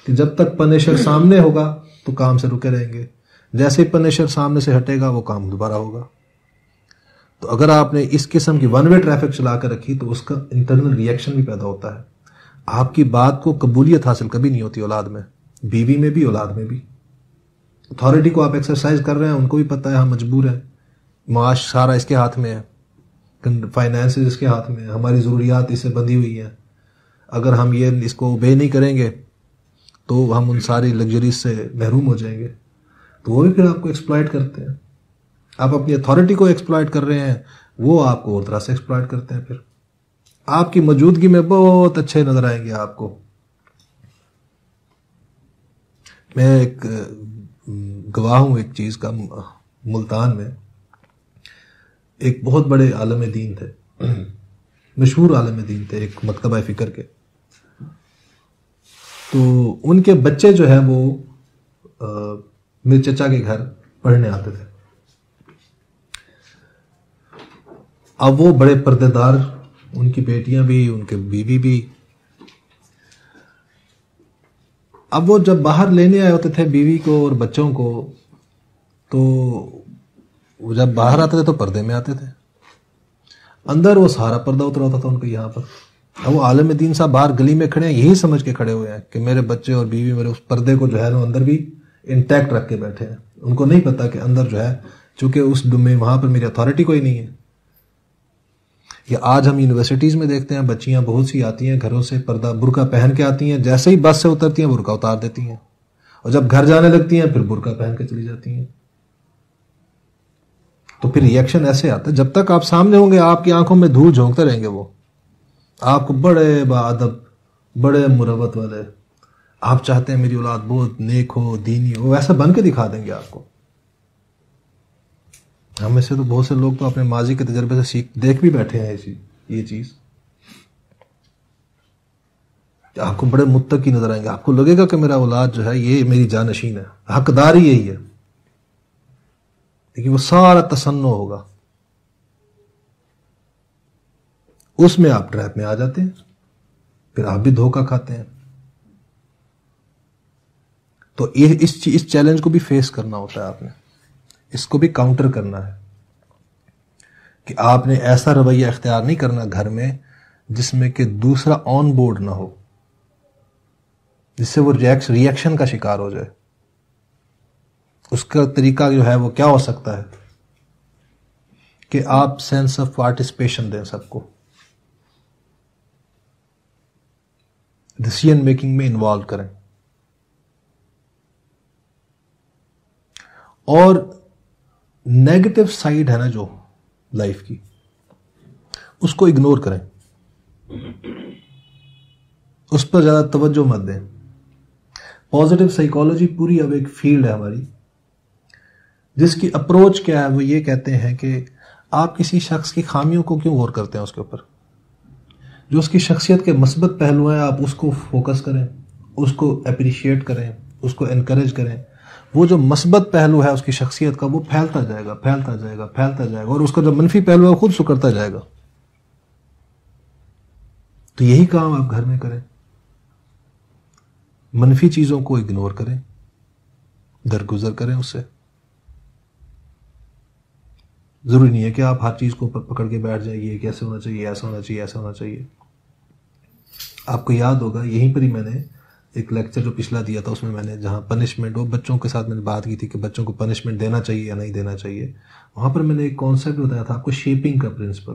कि जब तक पनिशर सामने होगा तो काम से रुके रहेंगे, जैसे ही पनिशर सामने से हटेगा वो काम दोबारा होगा। तो अगर आपने इस किस्म की वन वे ट्रैफिक चला कर रखी तो उसका इंटरनल रिएक्शन भी पैदा होता है। आपकी बात को कबूलियत हासिल कभी नहीं होती औलाद में, बीवी में भी, औलाद में भी। अथॉरिटी को आप एक्सरसाइज कर रहे हैं, उनको भी पता है हम मजबूर हैं, माश सारा इसके हाथ में है, फाइनेंस इसके हाथ में है, हमारी ज़रूरियात इससे बंधी हुई हैं। अगर हम ये इसको ओबे नहीं करेंगे तो हम उन सारी लग्जरीज से महरूम हो जाएंगे। तो वो भी फिर आपको एक्सप्लॉइट करते हैं। आप अपनी अथॉरिटी को एक्सप्लॉइट कर रहे हैं, वो आपको और तरह से एक्सप्लॉइट करते हैं। फिर आपकी मौजूदगी में बहुत अच्छे नजर आएंगे आपको। मैं एक गवाह हूं एक चीज का। मुल्तान में एक बहुत बड़े आलम दीन थे, मशहूर आलम दीन थे, एक मकतबा फिक्र के। तो उनके बच्चे जो है वो मेरे चचा के घर पढ़ने आते थे। अब वो बड़े पर्देदार, उनकी बेटियां भी, उनके बीवी भी। अब वो जब बाहर लेने आए होते थे बीवी को और बच्चों को, तो वो जब बाहर आते थे तो पर्दे में आते थे, अंदर वो सारा पर्दा उतर होता था उनके यहाँ पर। अब वो आलम दीन साहब बाहर गली में खड़े हैं, यही समझ के खड़े हुए हैं कि मेरे बच्चे और बीवी मेरे उस पर्दे को जो है ना अंदर भी इंटैक्ट रख के बैठे हैं। उनको नहीं पता कि अंदर जो है, चूंकि उस में वहां पर मेरी अथॉरिटी कोई नहीं है। या आज हम यूनिवर्सिटीज में देखते हैं बच्चियां बहुत सी आती हैं घरों से पर्दा बुर्का पहन के आती हैं, जैसे ही बस से उतरती हैं बुर्का उतार देती हैं, और जब घर जाने लगती हैं फिर बुर्का पहन के चली जाती हैं। तो फिर रिएक्शन ऐसे आता है, जब तक आप सामने होंगे आपकी आंखों में धूल झोंकते रहेंगे वो, आपको बड़े बाअदब, बड़े मुरवत वाले, आप चाहते हैं मेरी औलाद बहुत नेक हो, दीनी हो, वैसा बन के दिखा देंगे आपको। हम में से तो बहुत से लोग तो अपने माजी के तजर्बे से देख भी बैठे हैं ये चीज। आपको बड़े मुत्तकी नजर आएंगे, आपको लगेगा कि मेरा औलाद जो है ये मेरी जानशीन है, हकदार ही यही है, लेकिन वो सारा तसन्नो होगा। उसमें आप ट्रैप में आ जाते हैं, फिर आप भी धोखा खाते हैं। तो इस चैलेंज को भी फेस करना होता है आपने, इसको भी काउंटर करना है कि आपने ऐसा रवैया इख्तियार नहीं करना घर में जिसमें कि दूसरा ऑन बोर्ड ना हो, जिससे वो रिएक्शन का शिकार हो जाए। उसका तरीका जो है वो क्या हो सकता है कि आप सेंस ऑफ पार्टिसिपेशन दें सबको, डिसीजन मेकिंग में इन्वॉल्व करें, और नेगेटिव साइड है ना जो लाइफ की, उसको इग्नोर करें, उस पर ज्यादा तवज्जो मत दें। पॉजिटिव साइकोलॉजी पूरी अब एक फील्ड है हमारी, जिसकी अप्रोच क्या है, वो ये कहते हैं कि आप किसी शख्स की खामियों को क्यों गौर करते हैं, उसके ऊपर जो उसकी शख्सियत के मस्बत पहलू हैं आप उसको फोकस करें, उसको अप्रिशिएट करें, उसको एनकरेज करें। वो जो मस्बत पहलू है उसकी शख्सियत का वो फैलता जाएगा, फैलता जाएगा, फैलता जाएगा, और उसका जो मनफी पहलू है वो खुद सुकड़ता जाएगा। तो यही काम आप घर में करें, मनफी चीजों को इग्नोर करें, दरगुजर करें उससे। जरूरी नहीं है कि आप हर चीज को पकड़ के बैठ जाइए, कैसे होना चाहिए, ऐसा होना चाहिए, ऐसा होना चाहिए। आपको याद होगा यहीं पर ही मैंने एक लेक्चर जो पिछला दिया था उसमें मैंने जहां पनिशमेंट और बच्चों के साथ मैंने बात की थी कि बच्चों को पनिशमेंट देना चाहिए या नहीं देना चाहिए, वहां पर मैंने एक कॉन्सेप्ट बताया था आपको, शेपिंग का प्रिंसिपल,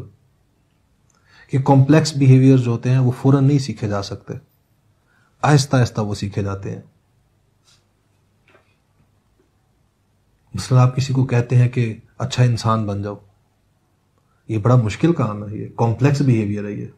कि कॉम्प्लेक्स बिहेवियर जो होते हैं वो फौरन नहीं सीखे जा सकते, आहिस्ता आहिस्ता वो सीखे जाते हैं। मसलन आप किसी को कहते हैं कि अच्छा इंसान बन जाओ, ये बड़ा मुश्किल काम है, ये कॉम्प्लेक्स बिहेवियर है ये।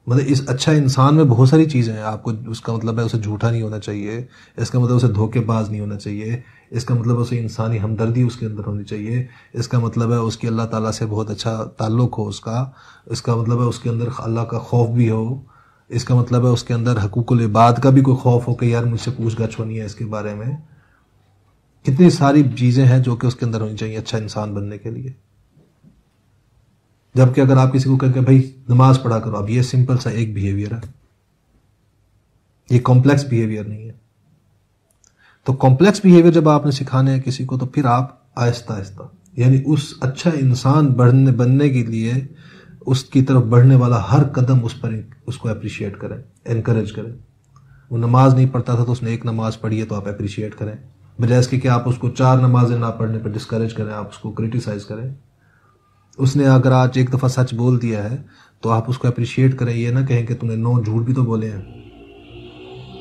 मतलब इस अच्छा इंसान में बहुत सारी चीज़ें हैं। आपको उसका मतलब है उसे झूठा नहीं होना चाहिए, इसका मतलब उसे धोखेबाज नहीं होना चाहिए, इसका मतलब उसे इंसानी हमदर्दी उसके अंदर होनी चाहिए, इसका मतलब है उसकी अल्लाह ताला से बहुत अच्छा ताल्लुक़ हो उसका, इसका मतलब है उसके अंदर अल्लाह का खौफ भी हो, इसका मतलब है उसके अंदर हकूकुल इबाद का भी कोई खौफ हो कि यार मुझसे पूछ गछ होनी है इसके बारे में। कितनी सारी चीज़ें हैं जो कि उसके अंदर होनी चाहिए अच्छा इंसान बनने के लिए। जबकि अगर आप किसी को कहेंगे भाई नमाज पढ़ा करो, अब ये सिंपल सा एक बिहेवियर है, ये कॉम्प्लेक्स बिहेवियर नहीं है। तो कॉम्प्लेक्स बिहेवियर जब आपने सिखाने हैं किसी को, तो फिर आप आहिस्ता आहिस्ता यानी उस अच्छा इंसान बनने के लिए उसकी तरफ बढ़ने वाला हर कदम उस पर उसको अप्रिशिएट करें, एनकरेज करें। वो नमाज नहीं पढ़ता था तो उसने एक नमाज पढ़ी है तो आप अप्रिशिएट करें, बजाय इसके कि आप उसको 4 नमाजें ना पढ़ने पर डिस्करेज करें, आप उसको क्रिटिसाइज करें। उसने अगर आज एक दफ़ा सच बोल दिया है तो आप उसको अप्रिशिएट करें, ये ना कहें कि तूने 9 झूठ भी तो बोले हैं।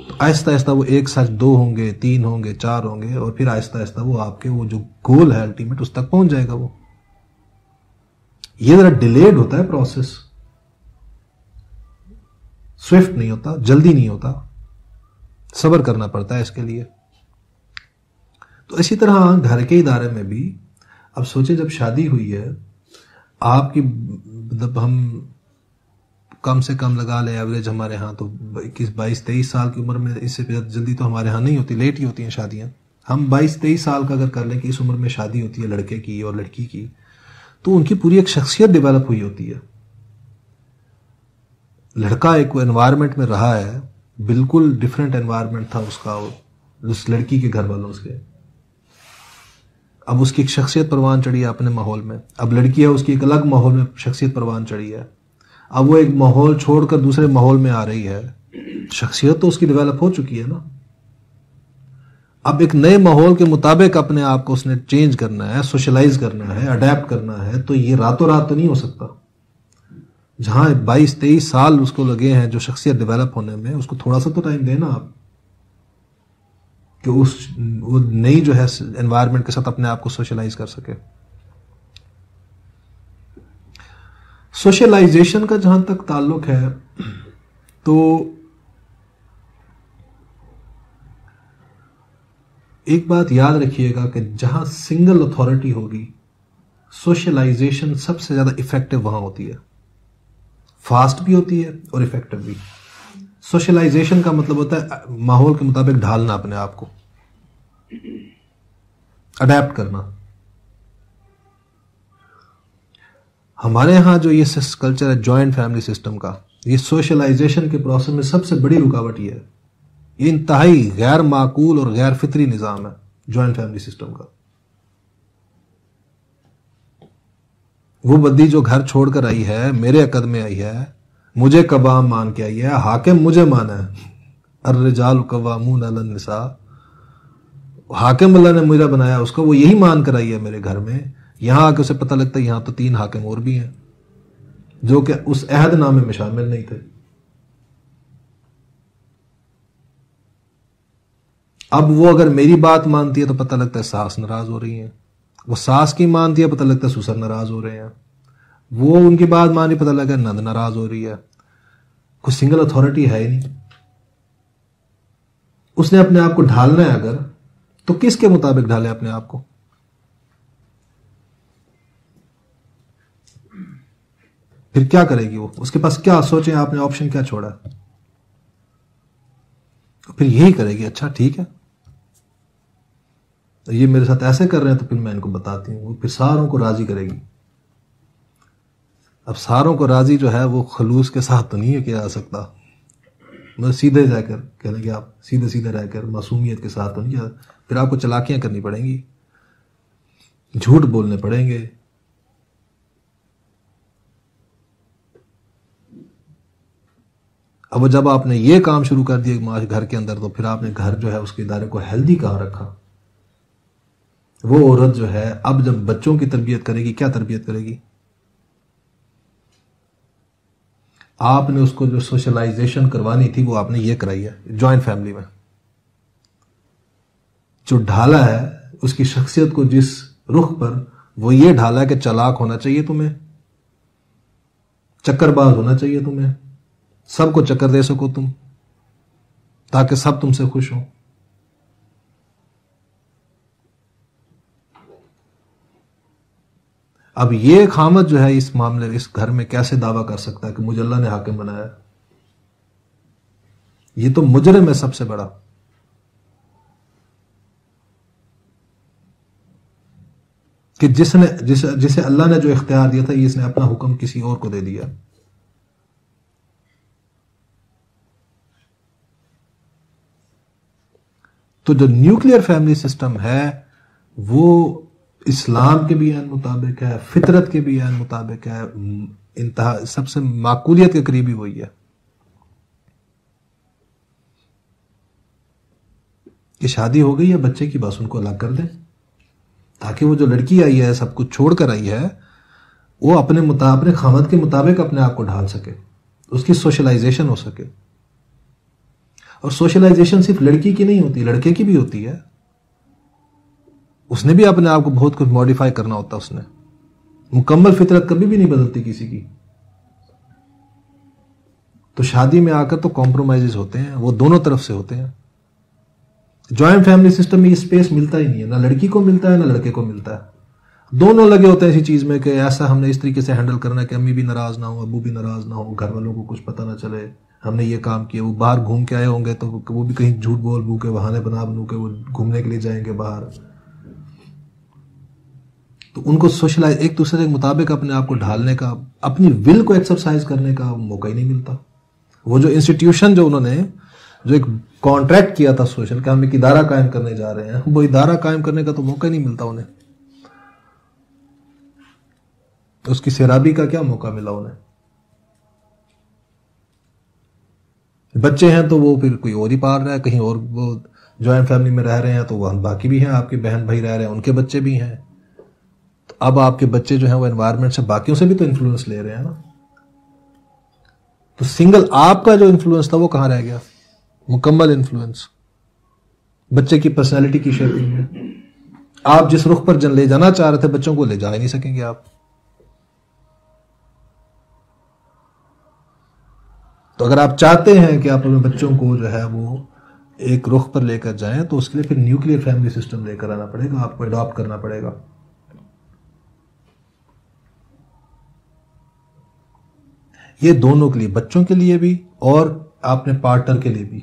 तो आहिस्ता आहिस्ता वो एक सच 2 होंगे, 3 होंगे, 4 होंगे, और फिर आहिस्ता आहिस्ता वो आपके वो जो गोल है अल्टीमेट उस तक पहुंच जाएगा। वो ये जरा डिलेड होता है प्रोसेस, स्विफ्ट नहीं होता, जल्दी नहीं होता, सब्र करना पड़ता है इसके लिए। तो इसी तरह घर के इदारे में भी अब सोचे जब शादी हुई है आपकी, मतलब हम कम से कम लगा ले एवरेज हमारे यहाँ तो 21-22-23 साल की उम्र में, इससे जल्दी तो हमारे यहाँ नहीं होती, लेट ही होती हैं शादियाँ। हम 22-23 साल का अगर कर लें कि इस उम्र में शादी होती है लड़के की और लड़की की, तो उनकी पूरी एक शख्सियत डेवलप हुई होती है। लड़का एक एनवायरनमेंट में रहा है, बिल्कुल डिफरेंट एनवायरनमेंट था उसका उस लड़की के घर वालों से। अब उसकी एक शख्सियत परवान चढ़ी है अपने माहौल में, अब लड़की है उसकी एक अलग माहौल में शख्सियत परवान चढ़ी है, अब वो एक माहौल छोड़कर दूसरे माहौल में आ रही है, शख्सियत तो उसकी डेवलप हो चुकी है ना। अब एक नए माहौल के मुताबिक अपने आप को उसने चेंज करना है, सोशलाइज करना है, अडेप्ट करना है, तो ये रातों रात तो नहीं हो सकता। जहां 22-23 साल उसको लगे हैं जो शख्सियत डेवलप होने में, उसको थोड़ा सा तो टाइम देना आप कि वो नई जो है एनवायरनमेंट के साथ अपने आप को सोशलाइज कर सके। सोशलाइजेशन का जहां तक ताल्लुक है, तो एक बात याद रखिएगा कि जहां सिंगल अथॉरिटी होगी, सोशलाइजेशन सबसे ज्यादा इफेक्टिव वहां होती है, फास्ट भी होती है और इफेक्टिव भी। सोशलाइजेशन का मतलब होता है माहौल के मुताबिक ढालना अपने आप को, अडेप्ट करना। हमारे यहां जो ये कल्चर है जॉइंट फैमिली सिस्टम का, ये सोशलाइजेशन के प्रोसेस में सबसे बड़ी रुकावट ये है। ये इंतहाई गैर माकूल और गैर फितरी निजाम है जॉइंट फैमिली सिस्टम का। वो बद्दी जो घर छोड़कर आई है, मेरे अकद में आई है, मुझे कवाम मान के आई है, हाकिम मुझे माना है, अर्रिजाल कवामून अलन निसा, हाकिम अल्लाह ने मुझे बनाया उसको, वो यही मान कर आई है मेरे घर में। यहां आके उसे पता लगता है यहां तो 3 हाकिम और भी हैं जो कि उस अहदनामे में शामिल नहीं थे। अब वो अगर मेरी बात मानती है तो पता लगता है सास नाराज हो रही है, वो सास की मानती है पता लगता है ससुर नाराज हो रहे हैं, वो उनकी बात मानी पता लगा नंद नाराज हो रही है। कोई सिंगल अथॉरिटी है ही नहीं। उसने अपने आप को ढालना है अगर, तो किसके मुताबिक ढाले अपने आप को? फिर क्या करेगी वो? उसके पास क्या सोचें आपने, ऑप्शन क्या छोड़ा? फिर यही करेगी, अच्छा ठीक है तो ये मेरे साथ ऐसे कर रहे हैं तो फिर मैं इनको बताती हूँ, फिर सारों को राजी करेगी। अब सारों को राजी जो है वो खलूस के साथ तो नहीं है किया जा सकता, मतलब सीधे जाकर कह लेंगे आप, सीधे सीधे रहकर मासूमियत के साथ तो नहीं किया, फिर आपको चालाकियां करनी पड़ेंगी, झूठ बोलने पड़ेंगे। अब जब आपने ये काम शुरू कर दिया घर के अंदर, तो फिर आपने घर जो है उसके इदारे को हेल्दी कहाँ रखा? वो औरत जो है अब जब बच्चों की तरबियत करेगी, क्या तरबियत करेगी? आपने उसको जो सोशलाइजेशन करवानी थी वो आपने ये कराई है जॉइंट फैमिली में। जो ढाला है उसकी शख्सियत को जिस रुख पर, वो ये ढाला है कि चालाक होना चाहिए तुम्हें, चक्करबाज होना चाहिए तुम्हें, सबको चक्कर दे सको तुम, ताकि सब तुमसे खुश हो। अब ये खामद जो है इस मामले इस घर में कैसे दावा कर सकता है कि मुझे अल्लाह ने हाकिम बनाया? ये तो मुजरिम है सबसे बड़ा। कि जिसे अल्लाह ने जो इख्तियार दिया था, ये इसने अपना हुक्म किसी और को दे दिया। तो जो न्यूक्लियर फैमिली सिस्टम है वो इस्लाम के भी ऐन मुताबिक है, फितरत के भी ऐन मुताबिक है, इंतहा सबसे माकूलियत के करीबी वही है कि शादी हो गई है बच्चे की, बस उनको अलग कर दें, ताकि वो जो लड़की आई है सब कुछ छोड़ कर आई है वो अपने खामद के मुताबिक अपने आप को ढाल सके, उसकी सोशलाइजेशन हो सके। और सोशलाइजेशन सिर्फ लड़की की नहीं होती, लड़के की भी होती है। उसने भी अपने आप को बहुत कुछ मॉडिफाई करना होता है। उसने मुकम्मल फितरत कभी भी नहीं बदलती किसी की। तो शादी में आकर तो कॉम्प्रोमाइजेस होते हैं, वो दोनों तरफ से होते हैं। जॉइंट फैमिली सिस्टम में ये स्पेस मिलता ही नहीं है, ना लड़की को मिलता है ना लड़के को मिलता है। दोनों लगे होते हैं इसी चीज में कि ऐसा हमने इस तरीके से हैंडल करना है कि अम्मी भी नाराज ना हो, अब्बू भी नाराज ना हो, घर वालों को कुछ पता ना चले हमने ये काम किया। वो बाहर घूम के आए होंगे तो वो भी कहीं झूठ बोल बू के बहाने बनू के वो घूमने के लिए जाएंगे बाहर। तो उनको सोशलाइज एक दूसरे के मुताबिक अपने आप को ढालने का, अपनी विल को एक्सरसाइज करने का मौका ही नहीं मिलता। वो जो इंस्टीट्यूशन जो उन्होंने जो एक कॉन्ट्रैक्ट किया था सोशल कि हम एक इदारा कायम करने जा रहे हैं, वो इदारा कायम करने का तो मौका ही नहीं मिलता उन्हें। उसकी सैराबी का क्या मौका मिला उन्हें? बच्चे हैं तो वो फिर कोई और ही पाल रहा है, कहीं और वो जॉइंट फैमिली में रह रहे हैं तो वह बाकी भी हैं, आपके बहन भाई रह रहे हैं, उनके बच्चे भी हैं। तो अब आपके बच्चे जो हैं वो एनवायरनमेंट से बाकियों से भी तो इन्फ्लुएंस ले रहे हैं ना। तो सिंगल आपका जो इन्फ्लुएंस था वो कहां रह गया? मुकम्मल इन्फ्लुएंस बच्चे की पर्सनैलिटी की शेपिंग में। आप जिस रुख पर ले जाना चाह रहे थे बच्चों को ले जा ही नहीं सकेंगे आप। तो अगर आप चाहते हैं कि आप अपने बच्चों को जो है वो एक रुख पर लेकर जाएं तो उसके लिए फिर न्यूक्लियर फैमिली सिस्टम लेकर आना पड़ेगा, आपको अडॉप्ट करना पड़ेगा। ये दोनों के लिए, बच्चों के लिए भी और आपने पार्टनर के लिए भी,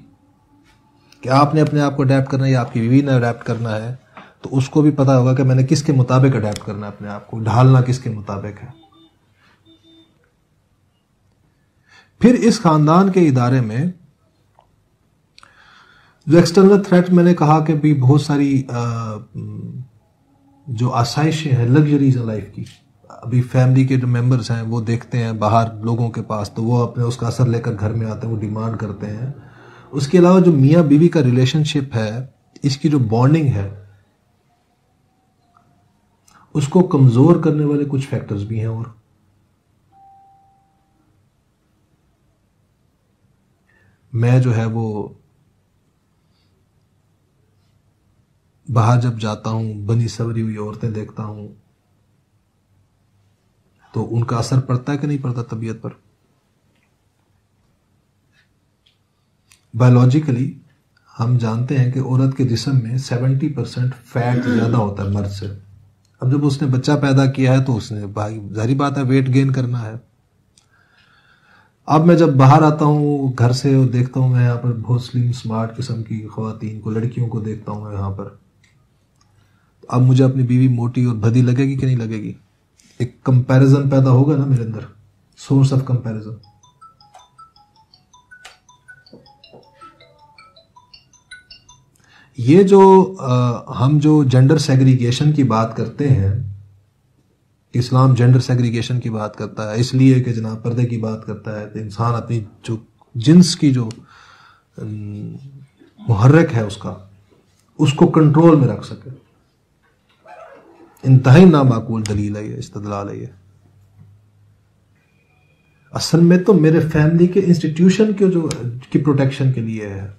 कि आपने अपने आप को अडेप्ट करना है या आपकी बीवी ने अडेप्ट करना है, तो उसको भी पता होगा कि मैंने किसके मुताबिक अडेप्ट करना है, अपने आप को ढालना किसके मुताबिक है। फिर इस खानदान के इदारे में जो एक्सटर्नल थ्रेट मैंने कहा कि भी बहुत सारी जो आसाइशें हैं, लग्जरीज हैं लाइफ की, अभी फैमिली के जो मेंबर्स हैं वो देखते हैं बाहर लोगों के पास तो वो अपने उसका असर लेकर घर में आते हैं, वो डिमांड करते हैं। उसके अलावा जो मियाँ बीवी का रिलेशनशिप है, इसकी जो बॉन्डिंग है, उसको कमजोर करने वाले कुछ फैक्टर्स भी हैं। और मैं जो है वो बाहर जब जाता हूं, बनी सवरी हुई औरतें देखता हूं, तो उनका असर पड़ता है कि नहीं पड़ता तबीयत पर? बायोलॉजिकली हम जानते हैं कि औरत के जिस्म में 70% फैट ज्यादा होता है मर्द से। अब जब उसने बच्चा पैदा किया है तो उसने भाई जाहिर बात है वेट गेन करना है। अब मैं जब बाहर आता हूँ घर से और देखता हूँ मैं यहाँ पर बहुत स्लिम स्मार्ट किस्म की ख्वातीन को, लड़कियों को देखता हूँ मैं यहाँ पर, तो अब मुझे अपनी बीवी मोटी और भदी लगेगी कि नहीं लगेगी? एक कंपैरिजन पैदा होगा ना मेरे अंदर, सोर्स ऑफ कंपैरिजन। ये जो हम जो जेंडर सेग्रीगेशन की बात करते हैं, इस्लाम जेंडर सेग्रीगेशन की बात करता है इसलिए कि जनाब पर्दे की बात करता है तो इंसान अपनी जो जिन्स की जो मुहर्रिक है उसको कंट्रोल में रख सके। इंतहाई नामाकूल दलील है ये, इस्तदलाल है ये। असल में तो मेरे फैमिली के इंस्टीट्यूशन के जो की प्रोटेक्शन के लिए है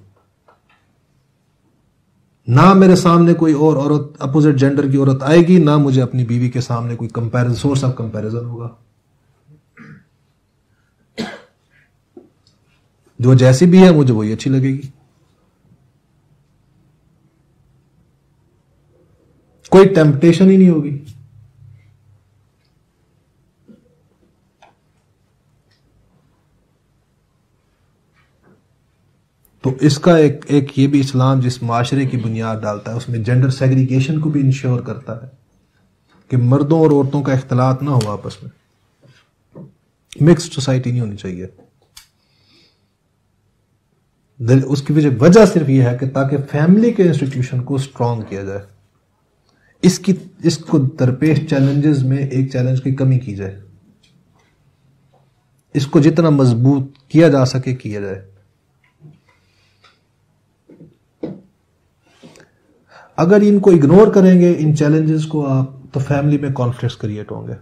ना। मेरे सामने कोई और औरत अपोजिट जेंडर की औरत आएगी ना, मुझे अपनी बीवी के सामने कोई कंपैरिजन, सोर्स ऑफ कंपैरिजन होगा। जो जैसी भी है मुझे वही अच्छी लगेगी। कोई टेम्पटेशन ही नहीं होगी। तो इसका एक ये भी इस्लाम जिस माशरे की बुनियाद डालता है उसमें जेंडर सेग्रीगेशन को भी इंश्योर करता है कि मर्दों और औरतों का इख्तलात ना हो आपस में। मिक्स्ड सोसाइटी नहीं होनी चाहिए। उसकी वजह सिर्फ यह है कि ताकि फैमिली के इंस्टीट्यूशन को स्ट्रांग किया जाए, इसको दरपेश चैलेंजेस में एक चैलेंज की कमी की जाए, इसको जितना मजबूत किया जा सके किया जाए। अगर इनको इग्नोर करेंगे इन चैलेंजेस को आप, तो फैमिली में कॉन्फ्लिक्ट्स क्रिएट होंगे।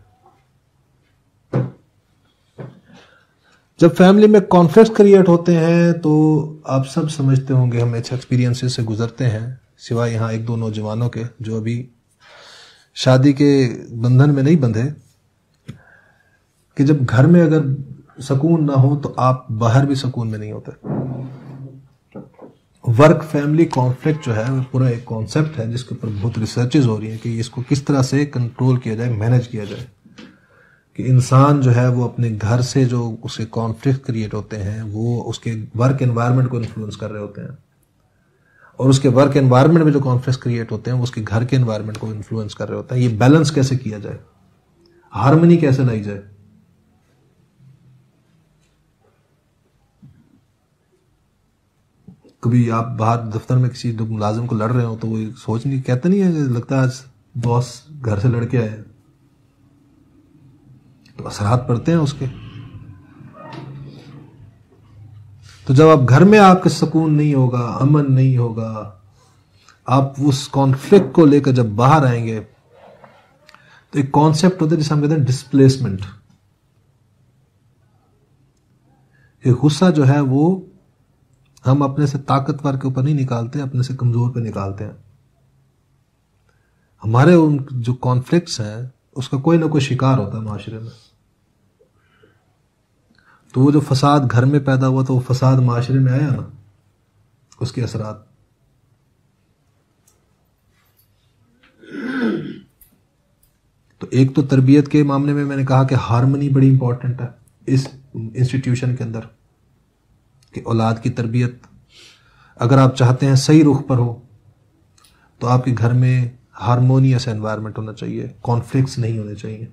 जब फैमिली में कॉन्फ्लिक्ट्स क्रिएट होते हैं तो आप सब समझते होंगे, हम अच्छे एक्सपीरियंसेस से गुजरते हैं, सिवाय यहां एक दो नौजवानों के जो अभी शादी के बंधन में नहीं बंधे, कि जब घर में अगर सुकून ना हो तो आप बाहर भी सुकून में नहीं होते। वर्क फैमिली कॉन्फ्लिक्ट जो है वो पूरा एक कॉन्सेप्ट है जिसके ऊपर बहुत रिसर्चेज हो रही हैं कि इसको किस तरह से कंट्रोल किया जाए, मैनेज किया जाए, कि इंसान जो है वो अपने घर से जो उसके कॉन्फ्लिक्ट क्रिएट होते हैं वो उसके वर्क एनवायरनमेंट को इन्फ्लुएंस कर रहे होते हैं, और उसके वर्क एनवायरनमेंट में जो कॉन्फ्लिक्ट क्रिएट होते हैं वो उसके घर के एनवायरनमेंट को इन्फ्लुएंस कर रहे होते हैं। ये बैलेंस कैसे किया जाए, हार्मनी कैसे लाई जाए। कभी आप बाहर दफ्तर में किसी मुलाजिम को लड़ रहे हो तो वो सोच नहीं, कहते नहीं है, लगता है आज बॉस घर से लड़के आए, तो असरात पड़ते हैं उसके। तो जब आप घर में आपके सुकून नहीं होगा, अमन नहीं होगा, आप उस कॉन्फ्लिक्ट को लेकर जब बाहर आएंगे तो एक कॉन्सेप्ट होता है जिसे हम कहते हैं डिस्प्लेसमेंट। ये गुस्सा जो है वो हम अपने से ताकतवर के ऊपर नहीं निकालते, अपने से कमजोर पे निकालते हैं। हमारे उन जो कॉन्फ्लिक्ट्स हैं उसका कोई ना कोई शिकार होता है माशरे में। तो वो जो फसाद घर में पैदा हुआ तो वो फसाद माशरे में आया ना, उसके असरात। तो एक तो तरबियत के मामले में मैंने कहा कि हार्मनी बड़ी इंपॉर्टेंट है इस इंस्टीट्यूशन के अंदर, कि औलाद की तरबियत अगर आप चाहते हैं सही रुख पर हो तो आपके घर में हारमोनियस एनवायरनमेंट होना चाहिए, कॉन्फ्लिक्ट्स नहीं होने चाहिए।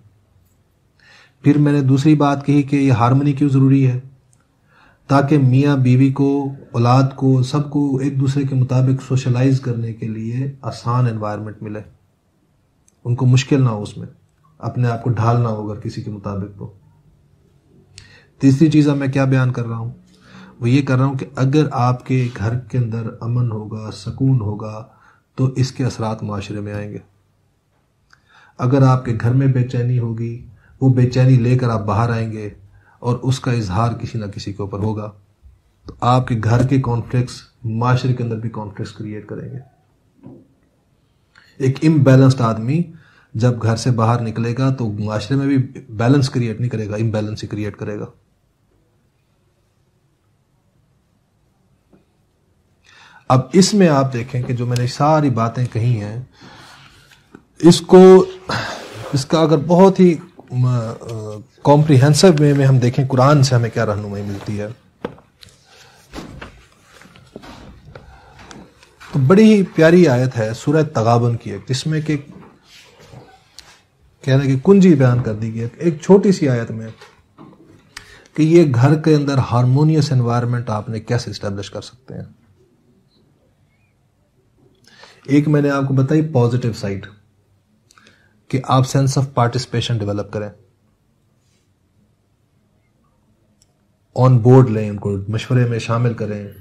फिर मैंने दूसरी बात कही कि ये हार्मनी क्यों ज़रूरी है, ताकि मियाँ बीवी को, औलाद को, सबको एक दूसरे के मुताबिक सोशलाइज करने के लिए आसान एनवायरनमेंट मिले, उनको मुश्किल ना हो उसमें अपने आप को ढालना हो अगर किसी के मुताबिक। तो तीसरी चीज़ मैं क्या बयान कर रहा हूँ, वो ये कर रहा हूँ कि अगर आपके घर के अंदर अमन होगा, सुकून होगा, तो इसके असरात माशरे में आएंगे। अगर आपके घर में बेचैनी होगी, वो बेचैनी लेकर आप बाहर आएंगे और उसका इजहार किसी ना किसी के ऊपर होगा, तो आपके घर के कॉन्फ्लिक्ट्स माशरे के अंदर भी कॉन्फ्लिक्ट्स क्रिएट करेंगे। एक इम्बैलेंस्ड आदमी जब घर से बाहर निकलेगा तो माशरे में भी बैलेंस क्रिएट नहीं करेगा, इम्बैलेंस ही क्रिएट करेगा। अब इसमें आप देखें कि जो मैंने सारी बातें कही हैं, इसका अगर बहुत ही कॉम्प्रिहेंसिव वे में हम देखें कुरान से हमें क्या रहनुमाई मिलती है, तो बड़ी ही प्यारी आयत है सूरह तगाबन की, जिसमें कि कहने की कुंजी बयान कर दी गई एक छोटी सी आयत में कि ये घर के अंदर हारमोनियस एनवायरनमेंट आपने कैसे इस्टेब्लिश कर सकते हैं। एक मैंने आपको बताई पॉजिटिव साइड, कि आप सेंस ऑफ पार्टिसिपेशन डेवलप करें, ऑन बोर्ड लें, उनको मशवरे में शामिल करें,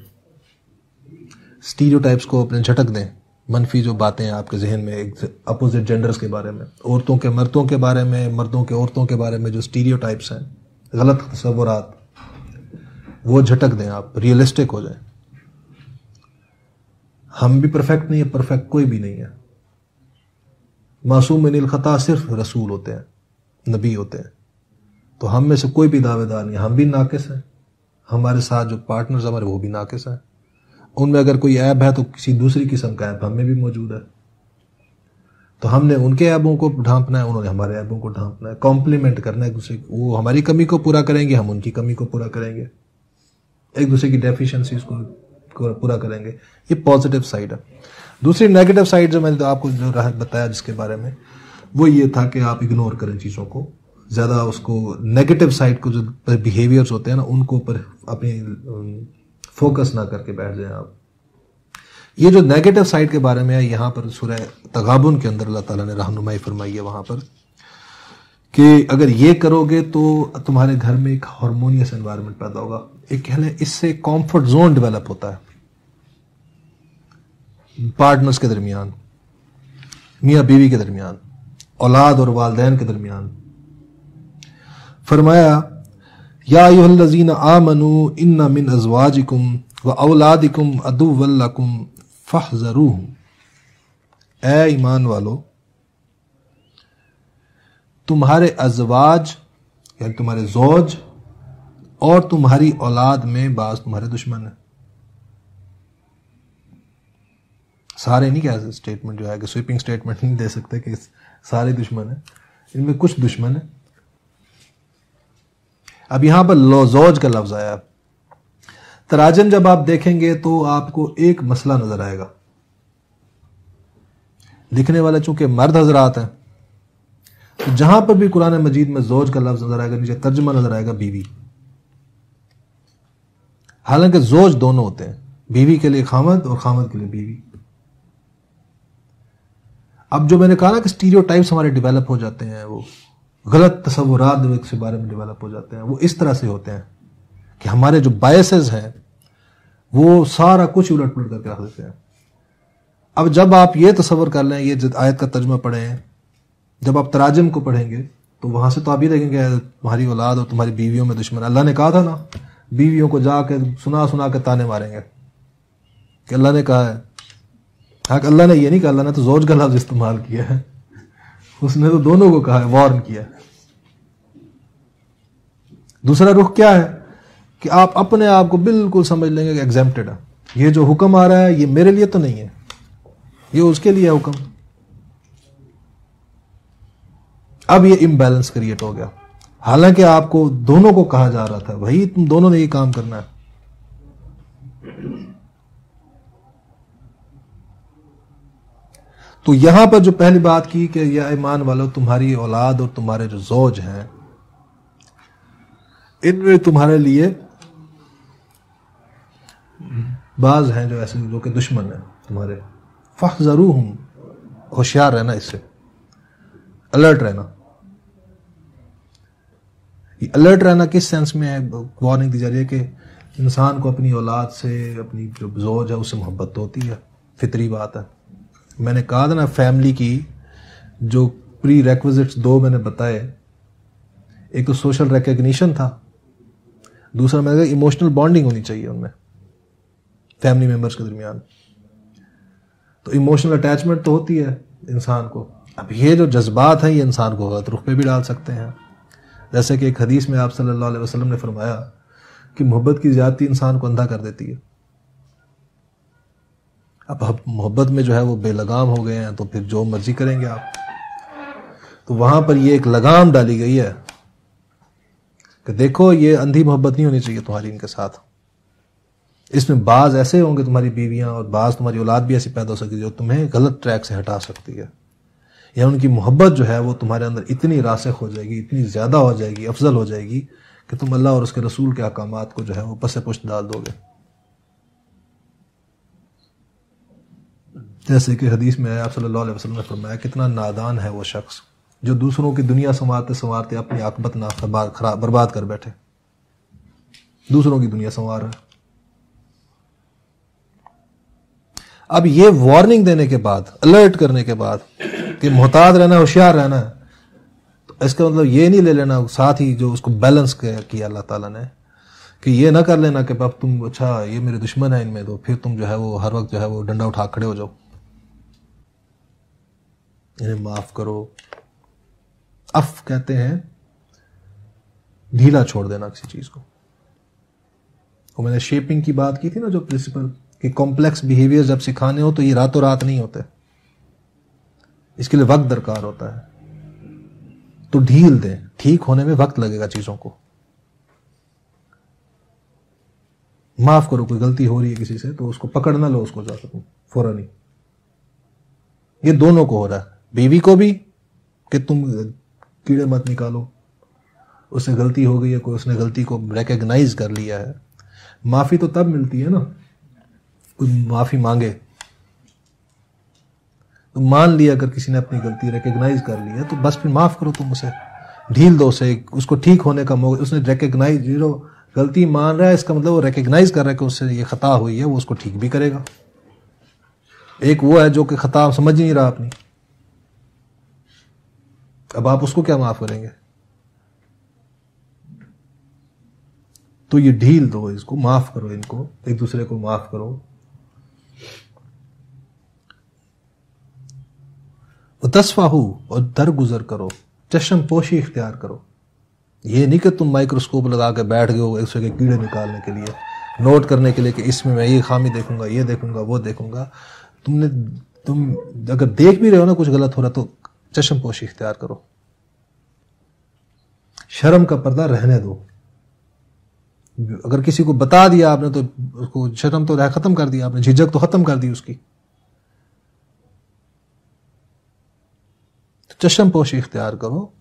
स्टीरियोटाइप्स को अपने झटक दें, मनफी जो बातें हैं आपके जहन में अपोजिट जेंडर्स के बारे में, औरतों के मर्दों के बारे में, मर्दों के औरतों के बारे में जो स्टीरियोटाइप्स हैं, गलत तस्वुरात, वो झटक दें, आप रियलिस्टिक हो जाएं। हम भी परफेक्ट नहीं है, परफेक्ट कोई भी नहीं है। मासूम मिनल खता सिर्फ रसूल होते हैं, नबी होते हैं। तो हम में से कोई भी दावेदार नहीं, हम भी नाकिस हैं, हमारे साथ जो पार्टनर्स हमारे वो भी नाकिस हैं। उनमें अगर कोई ऐब है तो किसी दूसरी किस्म का ऐब हमें भी मौजूद है। तो हमने उनके ऐबों को ढांपना है, उन्होंने हमारे ऐबों को ढांपना है, कॉम्प्लीमेंट करना है एक दूसरे को। वो हमारी कमी को पूरा करेंगे, हम उनकी कमी को पूरा करेंगे, एक दूसरे की डेफिशिएंसीज को पूरा करेंगे। ये पॉजिटिव साइड है। दूसरी नेगेटिव साइड जो मैंने तो आपको जो बताया जिसके बारे में, वो ये था कि आप इग्नोर करें चीज़ों को, ज़्यादा उसको नेगेटिव साइड को जो बिहेवियर्स होते हैं ना उनको ऊपर अपनी फोकस ना करके बैठ जाएं आप। ये जो नेगेटिव साइड के बारे में है, यहाँ पर सूरह तगाबुन के अंदर अल्लाह ताला ने रहनुमाई फरमाई है वहाँ पर कि अगर ये करोगे तो तुम्हारे घर में एक हार्मोनियस एनवायरनमेंट पैदा होगा। एक कह लें इससे कंफर्ट जोन डेवलप होता है पार्टनर्स के दरमियान, मियाँ बीवी के दरमियान, औलाद और वालदैन के दरमियान। फरमाया या अय्युहल्लज़ीना आमनू इन्ना मिन अज़वाजिकुम व औलादिकुम अदुव्वल लकुम फहज़रूहु। ऐ ईमान वालो, तुम्हारे अज़वाज यानी तुम्हारे ज़ौज और तुम्हारी औलाद में बाज़ तुम्हारे दुश्मन है। सारे नहीं कह स्टेटमेंट जो है कि स्वीपिंग स्टेटमेंट नहीं दे सकते कि सारे दुश्मन है, इनमें कुछ दुश्मन है। अब यहां पर ज़ौज का लफ्ज आया। तराजम जब आप देखेंगे तो आपको एक मसला नजर आएगा। लिखने वाले चूंकि मर्द हजरात हैं तो जहां पर भी कुरान मजीद में ज़ौज का लफ्ज नजर आएगा नीचे तर्जुमा नजर आएगा बीवी। हालांकि ज़ौज दोनों होते हैं, बीवी के लिए खामद और खामद के लिए बीवी। अब जो मैंने कहा ना कि स्टीरियोटाइप्स हमारे डेवलप हो जाते हैं, वो गलत तस्वुरात के बारे में डेवलप हो जाते हैं, वो इस तरह से होते हैं कि हमारे जो बायसेस हैं वो सारा कुछ उलट पुलट करके रख देते हैं। अब जब आप ये तस्वर कर लें, ये आयत का तर्जुमा पढ़ें, जब आप तराजम को पढ़ेंगे तो वहां से तो आप ये देखेंगे तुम्हारी औलाद और तुम्हारी बीवियों में दुश्मन। अल्लाह ने कहा था ना, बीवियों को जाके सुना सुना के ताने मारेंगे कि अल्लाह ने कहा है। हाँ, अल्लाह ने ये नहीं कहा, अल्लाह ने तो ज़ौज का लफ्ज इस्तेमाल किया है, उसने तो दोनों को कहा है, वार्न किया है। दूसरा रुख क्या है कि आप अपने आप को बिल्कुल समझ लेंगे कि एग्जेम्प्टेड है, ये जो हुक्म आ रहा है ये मेरे लिए तो नहीं है, ये उसके लिए है हुक्म। अब ये इम्बैलेंस क्रिएट हो गया। हालांकि आपको दोनों को कहा जा रहा था भाई तुम दोनों ने ये काम करना है। तो यहां पर जो पहली बात की कि या ईमान वालों, तुम्हारी औलाद और तुम्हारे जो ज़ौज हैं इनमें तुम्हारे लिए बाज हैं जो ऐसे जो कि दुश्मन है तुम्हारे। फहज़रूहुम, होशियार रहना, इससे अलर्ट रहना। ये अलर्ट रहना किस सेंस में है, वार्निंग दी जा रही है कि इंसान को अपनी औलाद से, अपनी जो ज़ौज है उससे मोहब्बत तो होती है, फितरी बात है। मैंने कहा था ना फैमिली की जो प्री रेक्विजिट्स दो मैंने बताए, एक तो सोशल रिकग्निशन था, दूसरा मैंने कहा इमोशनल बॉन्डिंग होनी चाहिए उनमें फैमिली मेंबर्स के दरमियान। तो इमोशनल अटैचमेंट तो होती है इंसान को। अब ये जो जज्बात हैं ये इंसान को गलत रुख पे भी डाल सकते हैं। जैसे कि एक हदीस में आप सल्लल्लाहु अलैहि वसल्लम ने फरमाया कि मोहब्बत की ज्यादती इंसान को अंधा कर देती है। अब मोहब्बत में जो है वो बेलगाम हो गए हैं तो फिर जो मर्जी करेंगे आप। तो वहां पर ये एक लगाम डाली गई है कि देखो ये अंधी मोहब्बत नहीं होनी चाहिए तुम्हारी इनके साथ। इसमें बाज ऐसे होंगे तुम्हारी बीवियां और बाज तुम्हारी औलाद भी ऐसी पैदा हो सकती है जो तुम्हें गलत ट्रैक से हटा सकती है, या उनकी मोहब्बत जो है वो तुम्हारे अंदर इतनी रासिख हो जाएगी, इतनी ज्यादा हो जाएगी, अफजल हो जाएगी कि तुम अल्लाह और उसके रसूल के अहकामात को जो है वो पसे पुश्त डाल दोगे। जैसे कि हदीस में आप सल्लल्लाहु अलैहि वसल्लम ने फरमाया कितना नादान है वो शख्स जो दूसरों की दुनिया संवारते संवारते अपनी आकबत ना बर्बाद कर बैठे। दूसरों की दुनिया संवार है। अब ये वार्निंग देने के बाद, अलर्ट करने के बाद कि मोहतात रहना, होशियार रहना है, तो इसका मतलब ये नहीं ले लेना साथ ही जो उसको बैलेंस किया अल्लाह ताला ने कि ये ना कर लेना कि अब तुम अच्छा ये मेरे दुश्मन है इनमें तो फिर तुम जो है वो हर वक्त जो है वो डंडा उठा खड़े हो जाओ, इन्हें माफ करो। अफ कहते हैं ढीला छोड़ देना किसी चीज को। वो मैंने शेपिंग की बात की थी ना, जो प्रिंसिपल कि कॉम्प्लेक्स बिहेवियर जब सिखाने हो तो ये रातों रात नहीं होते, इसके लिए वक्त दरकार होता है। तो ढील दें, ठीक होने में वक्त लगेगा चीजों को। माफ करो, कोई गलती हो रही है किसी से तो उसको पकड़ ना लो, उसको जा सकूं फौरन ही। ये दोनों को हो रहा है, बीवी को भी कि तुम कीड़े मत निकालो, उससे गलती हो गई है, कोई उसने गलती को रिकॉग्नाइज कर लिया है। माफी तो तब मिलती है ना, कोई माफी मांगे तो मान लिया, अगर किसी ने अपनी गलती रिकॉग्नाइज कर ली है तो बस फिर माफ करो, तुम उसे ढील दो, उसे उसको ठीक होने का मौका। उसने रिकॉग्नाइज, जो गलती मान रहा है इसका मतलब वो रिकॉग्नाइज कर रहा है कि उससे ये खता हुई है, वो उसको ठीक भी करेगा। एक वो है जो कि खता समझ नहीं रहा अपनी, अब आप उसको क्या माफ करेंगे? तो ये ढील दो, इसको माफ करो, इनको एक दूसरे को माफ करो। तस्फाहू, और दरगुजर करो, चश्म पोशी इख्तियार करो। ये नहीं कि तुम माइक्रोस्कोप लगा के बैठ गए हो एक दूसरे के कीड़े निकालने के लिए, नोट करने के लिए कि इसमें मैं ये खामी देखूंगा, ये देखूंगा, वो देखूंगा। तुम अगर देख भी रहे हो ना कुछ गलत हो रहा तो चश्म पोशी इख्तियार करो। शर्म का पर्दा रहने दो। अगर किसी को बता दिया आपने तो उसको शर्म तो खत्म कर दिया आपने, झिझक तो खत्म कर दी उसकी। चश्म पोशी इख्तियार करो।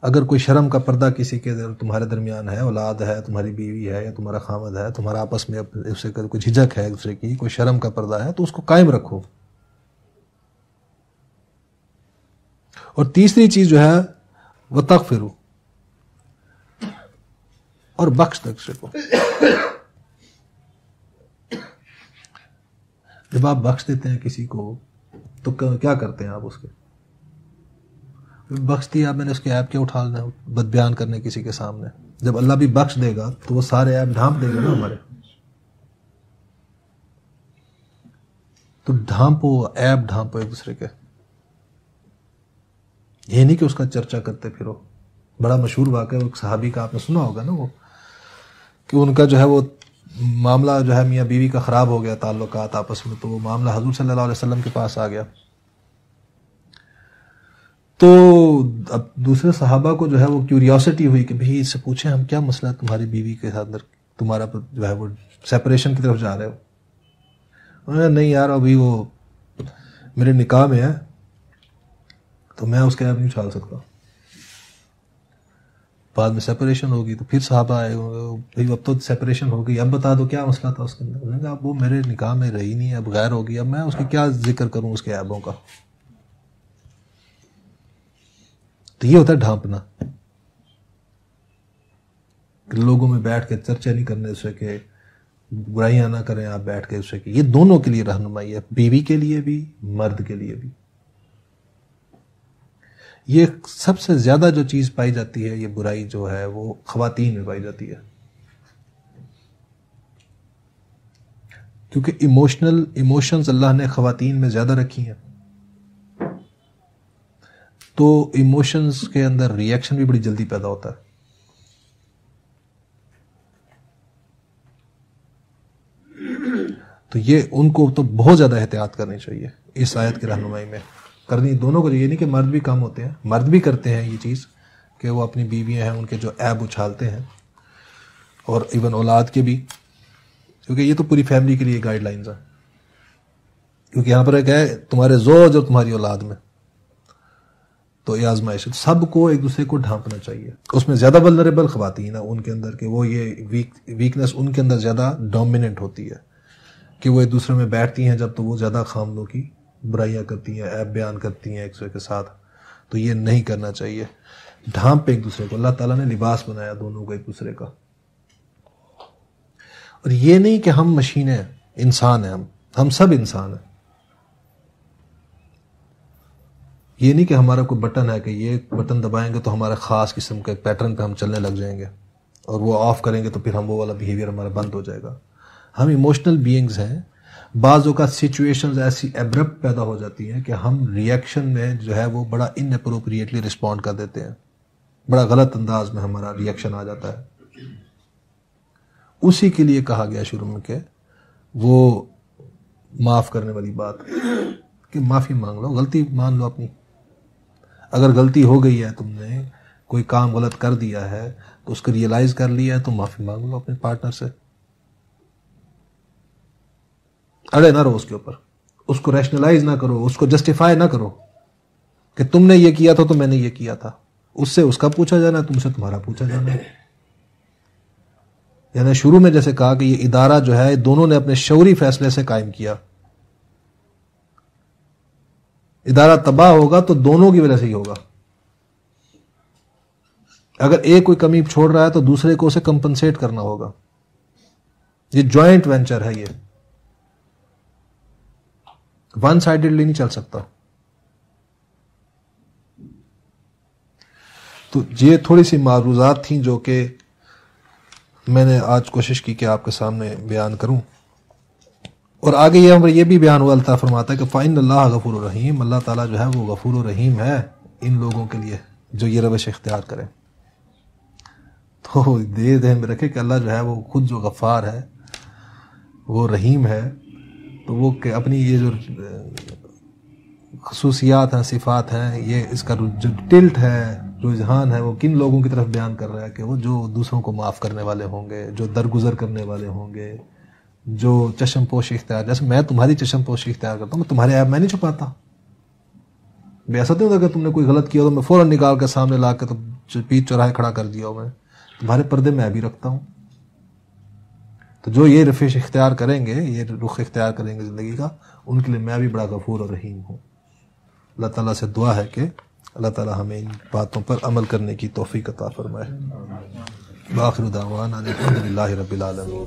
अगर कोई शर्म का पर्दा किसी के तुम्हारे दरमियान है, औलाद है, तुम्हारी बीवी है या तुम्हारा खामद है, तुम्हारा आपस में उससे कोई झिझक है दूसरे की, कोई शर्म का पर्दा है, तो उसको कायम रखो। और तीसरी चीज जो है वह तगफिरू, और बख्श दो दूसरे को। जब आप बख्श देते हैं किसी को तो क्या करते हैं आप? उसके बख्श दिया, मैंने उसके ऐप क्या उठा लेना बदबयान करने किसी के सामने। जब अल्लाह भी बख्श देगा तो वो सारे ऐप ढांप देगा ना हमारे। तो ढांपो, ऐप ढांपो एक दूसरे के। ये नहीं कि उसका चर्चा करते फिरो। बड़ा मशहूर वाक़या एक सहाबी का आपने सुना होगा ना, वो कि उनका जो है वो मामला जो है मियाँ बीवी का ख़राब हो गया, ताल्लुकात आपस में। तो वो मामला हज़ूर सल्लल्लाहु अलैहि वसल्लम के पास आ गया। तो अब दूसरे सहाबा को जो है वो क्यूरियोसिटी हुई कि भाई इससे पूछें हम क्या मसला है तुम्हारी बीवी के साथ, तुम्हारा जो है वो सेपरेशन की तरफ जा रहे हो। उन्होंने नहीं यार अभी वो मेरे निकाह में है तो मैं उसके ऐप नहीं उछाल सकता, बाद में सेपरेशन होगी। तो फिर साहबा आए, भाई अब तो सेपरेशन हो गई, अब बता दो क्या मसला था उसके अंदर। उन्होंने कहा अब वो मेरे निकाह में रही नहीं, अब गैर होगी, अब मैं उसकी क्या जिक्र करूं उसके ऐबों का। तो ये होता है ढांपना, लोगों में बैठ के चर्चा नहीं करने दूसरे के, बुराइयां ना करें आप बैठ के दूसरे की। ये दोनों के लिए रहनुमाई है, बीवी के लिए भी, मर्द के लिए भी। ये सबसे ज्यादा जो चीज पाई जाती है, ये बुराई जो है वो खवातीन में पाई जाती है, क्योंकि इमोशंस अल्लाह ने खवातीन में ज्यादा रखी हैं। तो इमोशंस के अंदर रिएक्शन भी बड़ी जल्दी पैदा होता है। तो ये उनको तो बहुत ज्यादा एहतियात करनी चाहिए इस आयत की रहनुमाई में, करनी दोनों को। ये नहीं कि मर्द भी कम होते हैं, मर्द भी करते हैं ये चीज़ कि वो अपनी बीवियां हैं उनके जो ऐब उछालते हैं, और इवन औलाद के भी, क्योंकि ये तो पूरी फैमिली के लिए गाइडलाइंस है। क्योंकि यहाँ पर क्या है, तुम्हारे जोज और तुम्हारी औलाद में तो ये आजमाइश है, सबको एक दूसरे को ढांपना चाहिए। उसमें ज्यादा वल्नरेबल खवातीन है उनके अंदर के वो ये वीकनेस उनके अंदर ज्यादा डोमिनेंट होती है कि वो एक दूसरे में बैठती हैं जब तो वो ज्यादा खामलों की बुराइयां करती हैं, ऐब बयान करती हैं एक दूसरे के साथ। तो ये नहीं करना चाहिए, ढांप पे एक दूसरे को। अल्लाह ताला ने लिबास बनाया दोनों को एक दूसरे का। और ये नहीं कि हम मशीनें, इंसान हैं, हम सब इंसान हैं। ये नहीं कि हमारा कोई बटन है कि ये बटन दबाएंगे तो हमारा खास किस्म के पैटर्न पे हम चलने लग जाएंगे, और वो ऑफ करेंगे तो फिर हम वो वाला बिहेवियर हमारा बंद हो जाएगा। हम इमोशनल बीइंग्स हैं। बाज़ों का सिचुएशंस ऐसी एब्रप्ट पैदा हो जाती हैं कि हम रिएक्शन में जो है वो बड़ा इनअप्रोप्रिएटली रिस्पॉन्ड कर देते हैं, बड़ा गलत अंदाज में हमारा रिएक्शन आ जाता है। उसी के लिए कहा गया शुरू में कि वो माफ़ करने वाली बात कि माफ़ी मांग लो, गलती मान लो अपनी। अगर गलती हो गई है, तुमने कोई काम गलत कर दिया है तो उसको रियलाइज़ कर लिया है तो माफ़ी मांग लो अपने पार्टनर से। अड़े ना रहो उसके ऊपर, उसको रैशनलाइज ना करो, उसको जस्टिफाई ना करो कि तुमने ये किया था तो मैंने ये किया था। उससे उसका पूछा जाना है, तुमसे तुम्हारा पूछा जाना है। यानी शुरू में जैसे कहा कि ये इदारा जो है दोनों ने अपने शौरी फैसले से कायम किया। इदारा तबाह होगा तो दोनों की वजह से ही होगा। अगर एक कोई कमी छोड़ रहा है तो दूसरे को उसे कंपनसेट करना होगा। ये जॉइंट वेंचर है, ये वन साइडेडली नहीं चल सकता। तो ये थोड़ी सी मारूजात थी जो कि मैंने आज कोशिश की कि आपके सामने बयान करूं। और आगे ये हमारे ये भी बयान हुआ, अल्लाह फरमाता है कि फ़इन्नल्लाह गफूरुर रहीम, अल्लाह ताला जो है वो गफूरुर रहीम है इन लोगों के लिए जो ये रवश इख्तियार करें। तो दे ध्यान में रखे कि अल्लाह जो है वो खुद जो गफ़ार है वो रहीम है। तो वो कि अपनी ये जो खसूसियात हैं, सिफ़ात हैं, ये इसका जो टिल्ट है, रुझान है, वो किन लोगों की तरफ बयान कर रहा है कि वो जो दूसरों को माफ़ करने वाले होंगे, जो दरगुजर करने वाले होंगे, जो चश्म पोशी इख्तियार, जैसे मैं तुम्हारी चश्म पोशी इख्तियार करता हूँ, मैं तुम्हारे ऐप मैं नहीं छुपाता। ऐसा नहीं होता कि तुमने कोई गलत किया तो मैं फ़ौरन निकाल कर सामने ला के तो पीठ चौराहे खड़ा कर दिया हो। मैं तुम्हारे पर्दे में भी रखता हूँ। तो जो ये रफेश इख्तियार करेंगे, ये रुख इख्तियार करेंगे ज़िंदगी का, उनके लिए मैं भी बड़ा गफूर और रहीम हूँ। अल्लाह ताला से दुआ है कि अल्लाह ताला हमें इन बातों पर अमल करने की तौफीक अता फरमाए। आखिर दावाना अल्हम्दुलिल्लाहि रब्बिल आलमीन।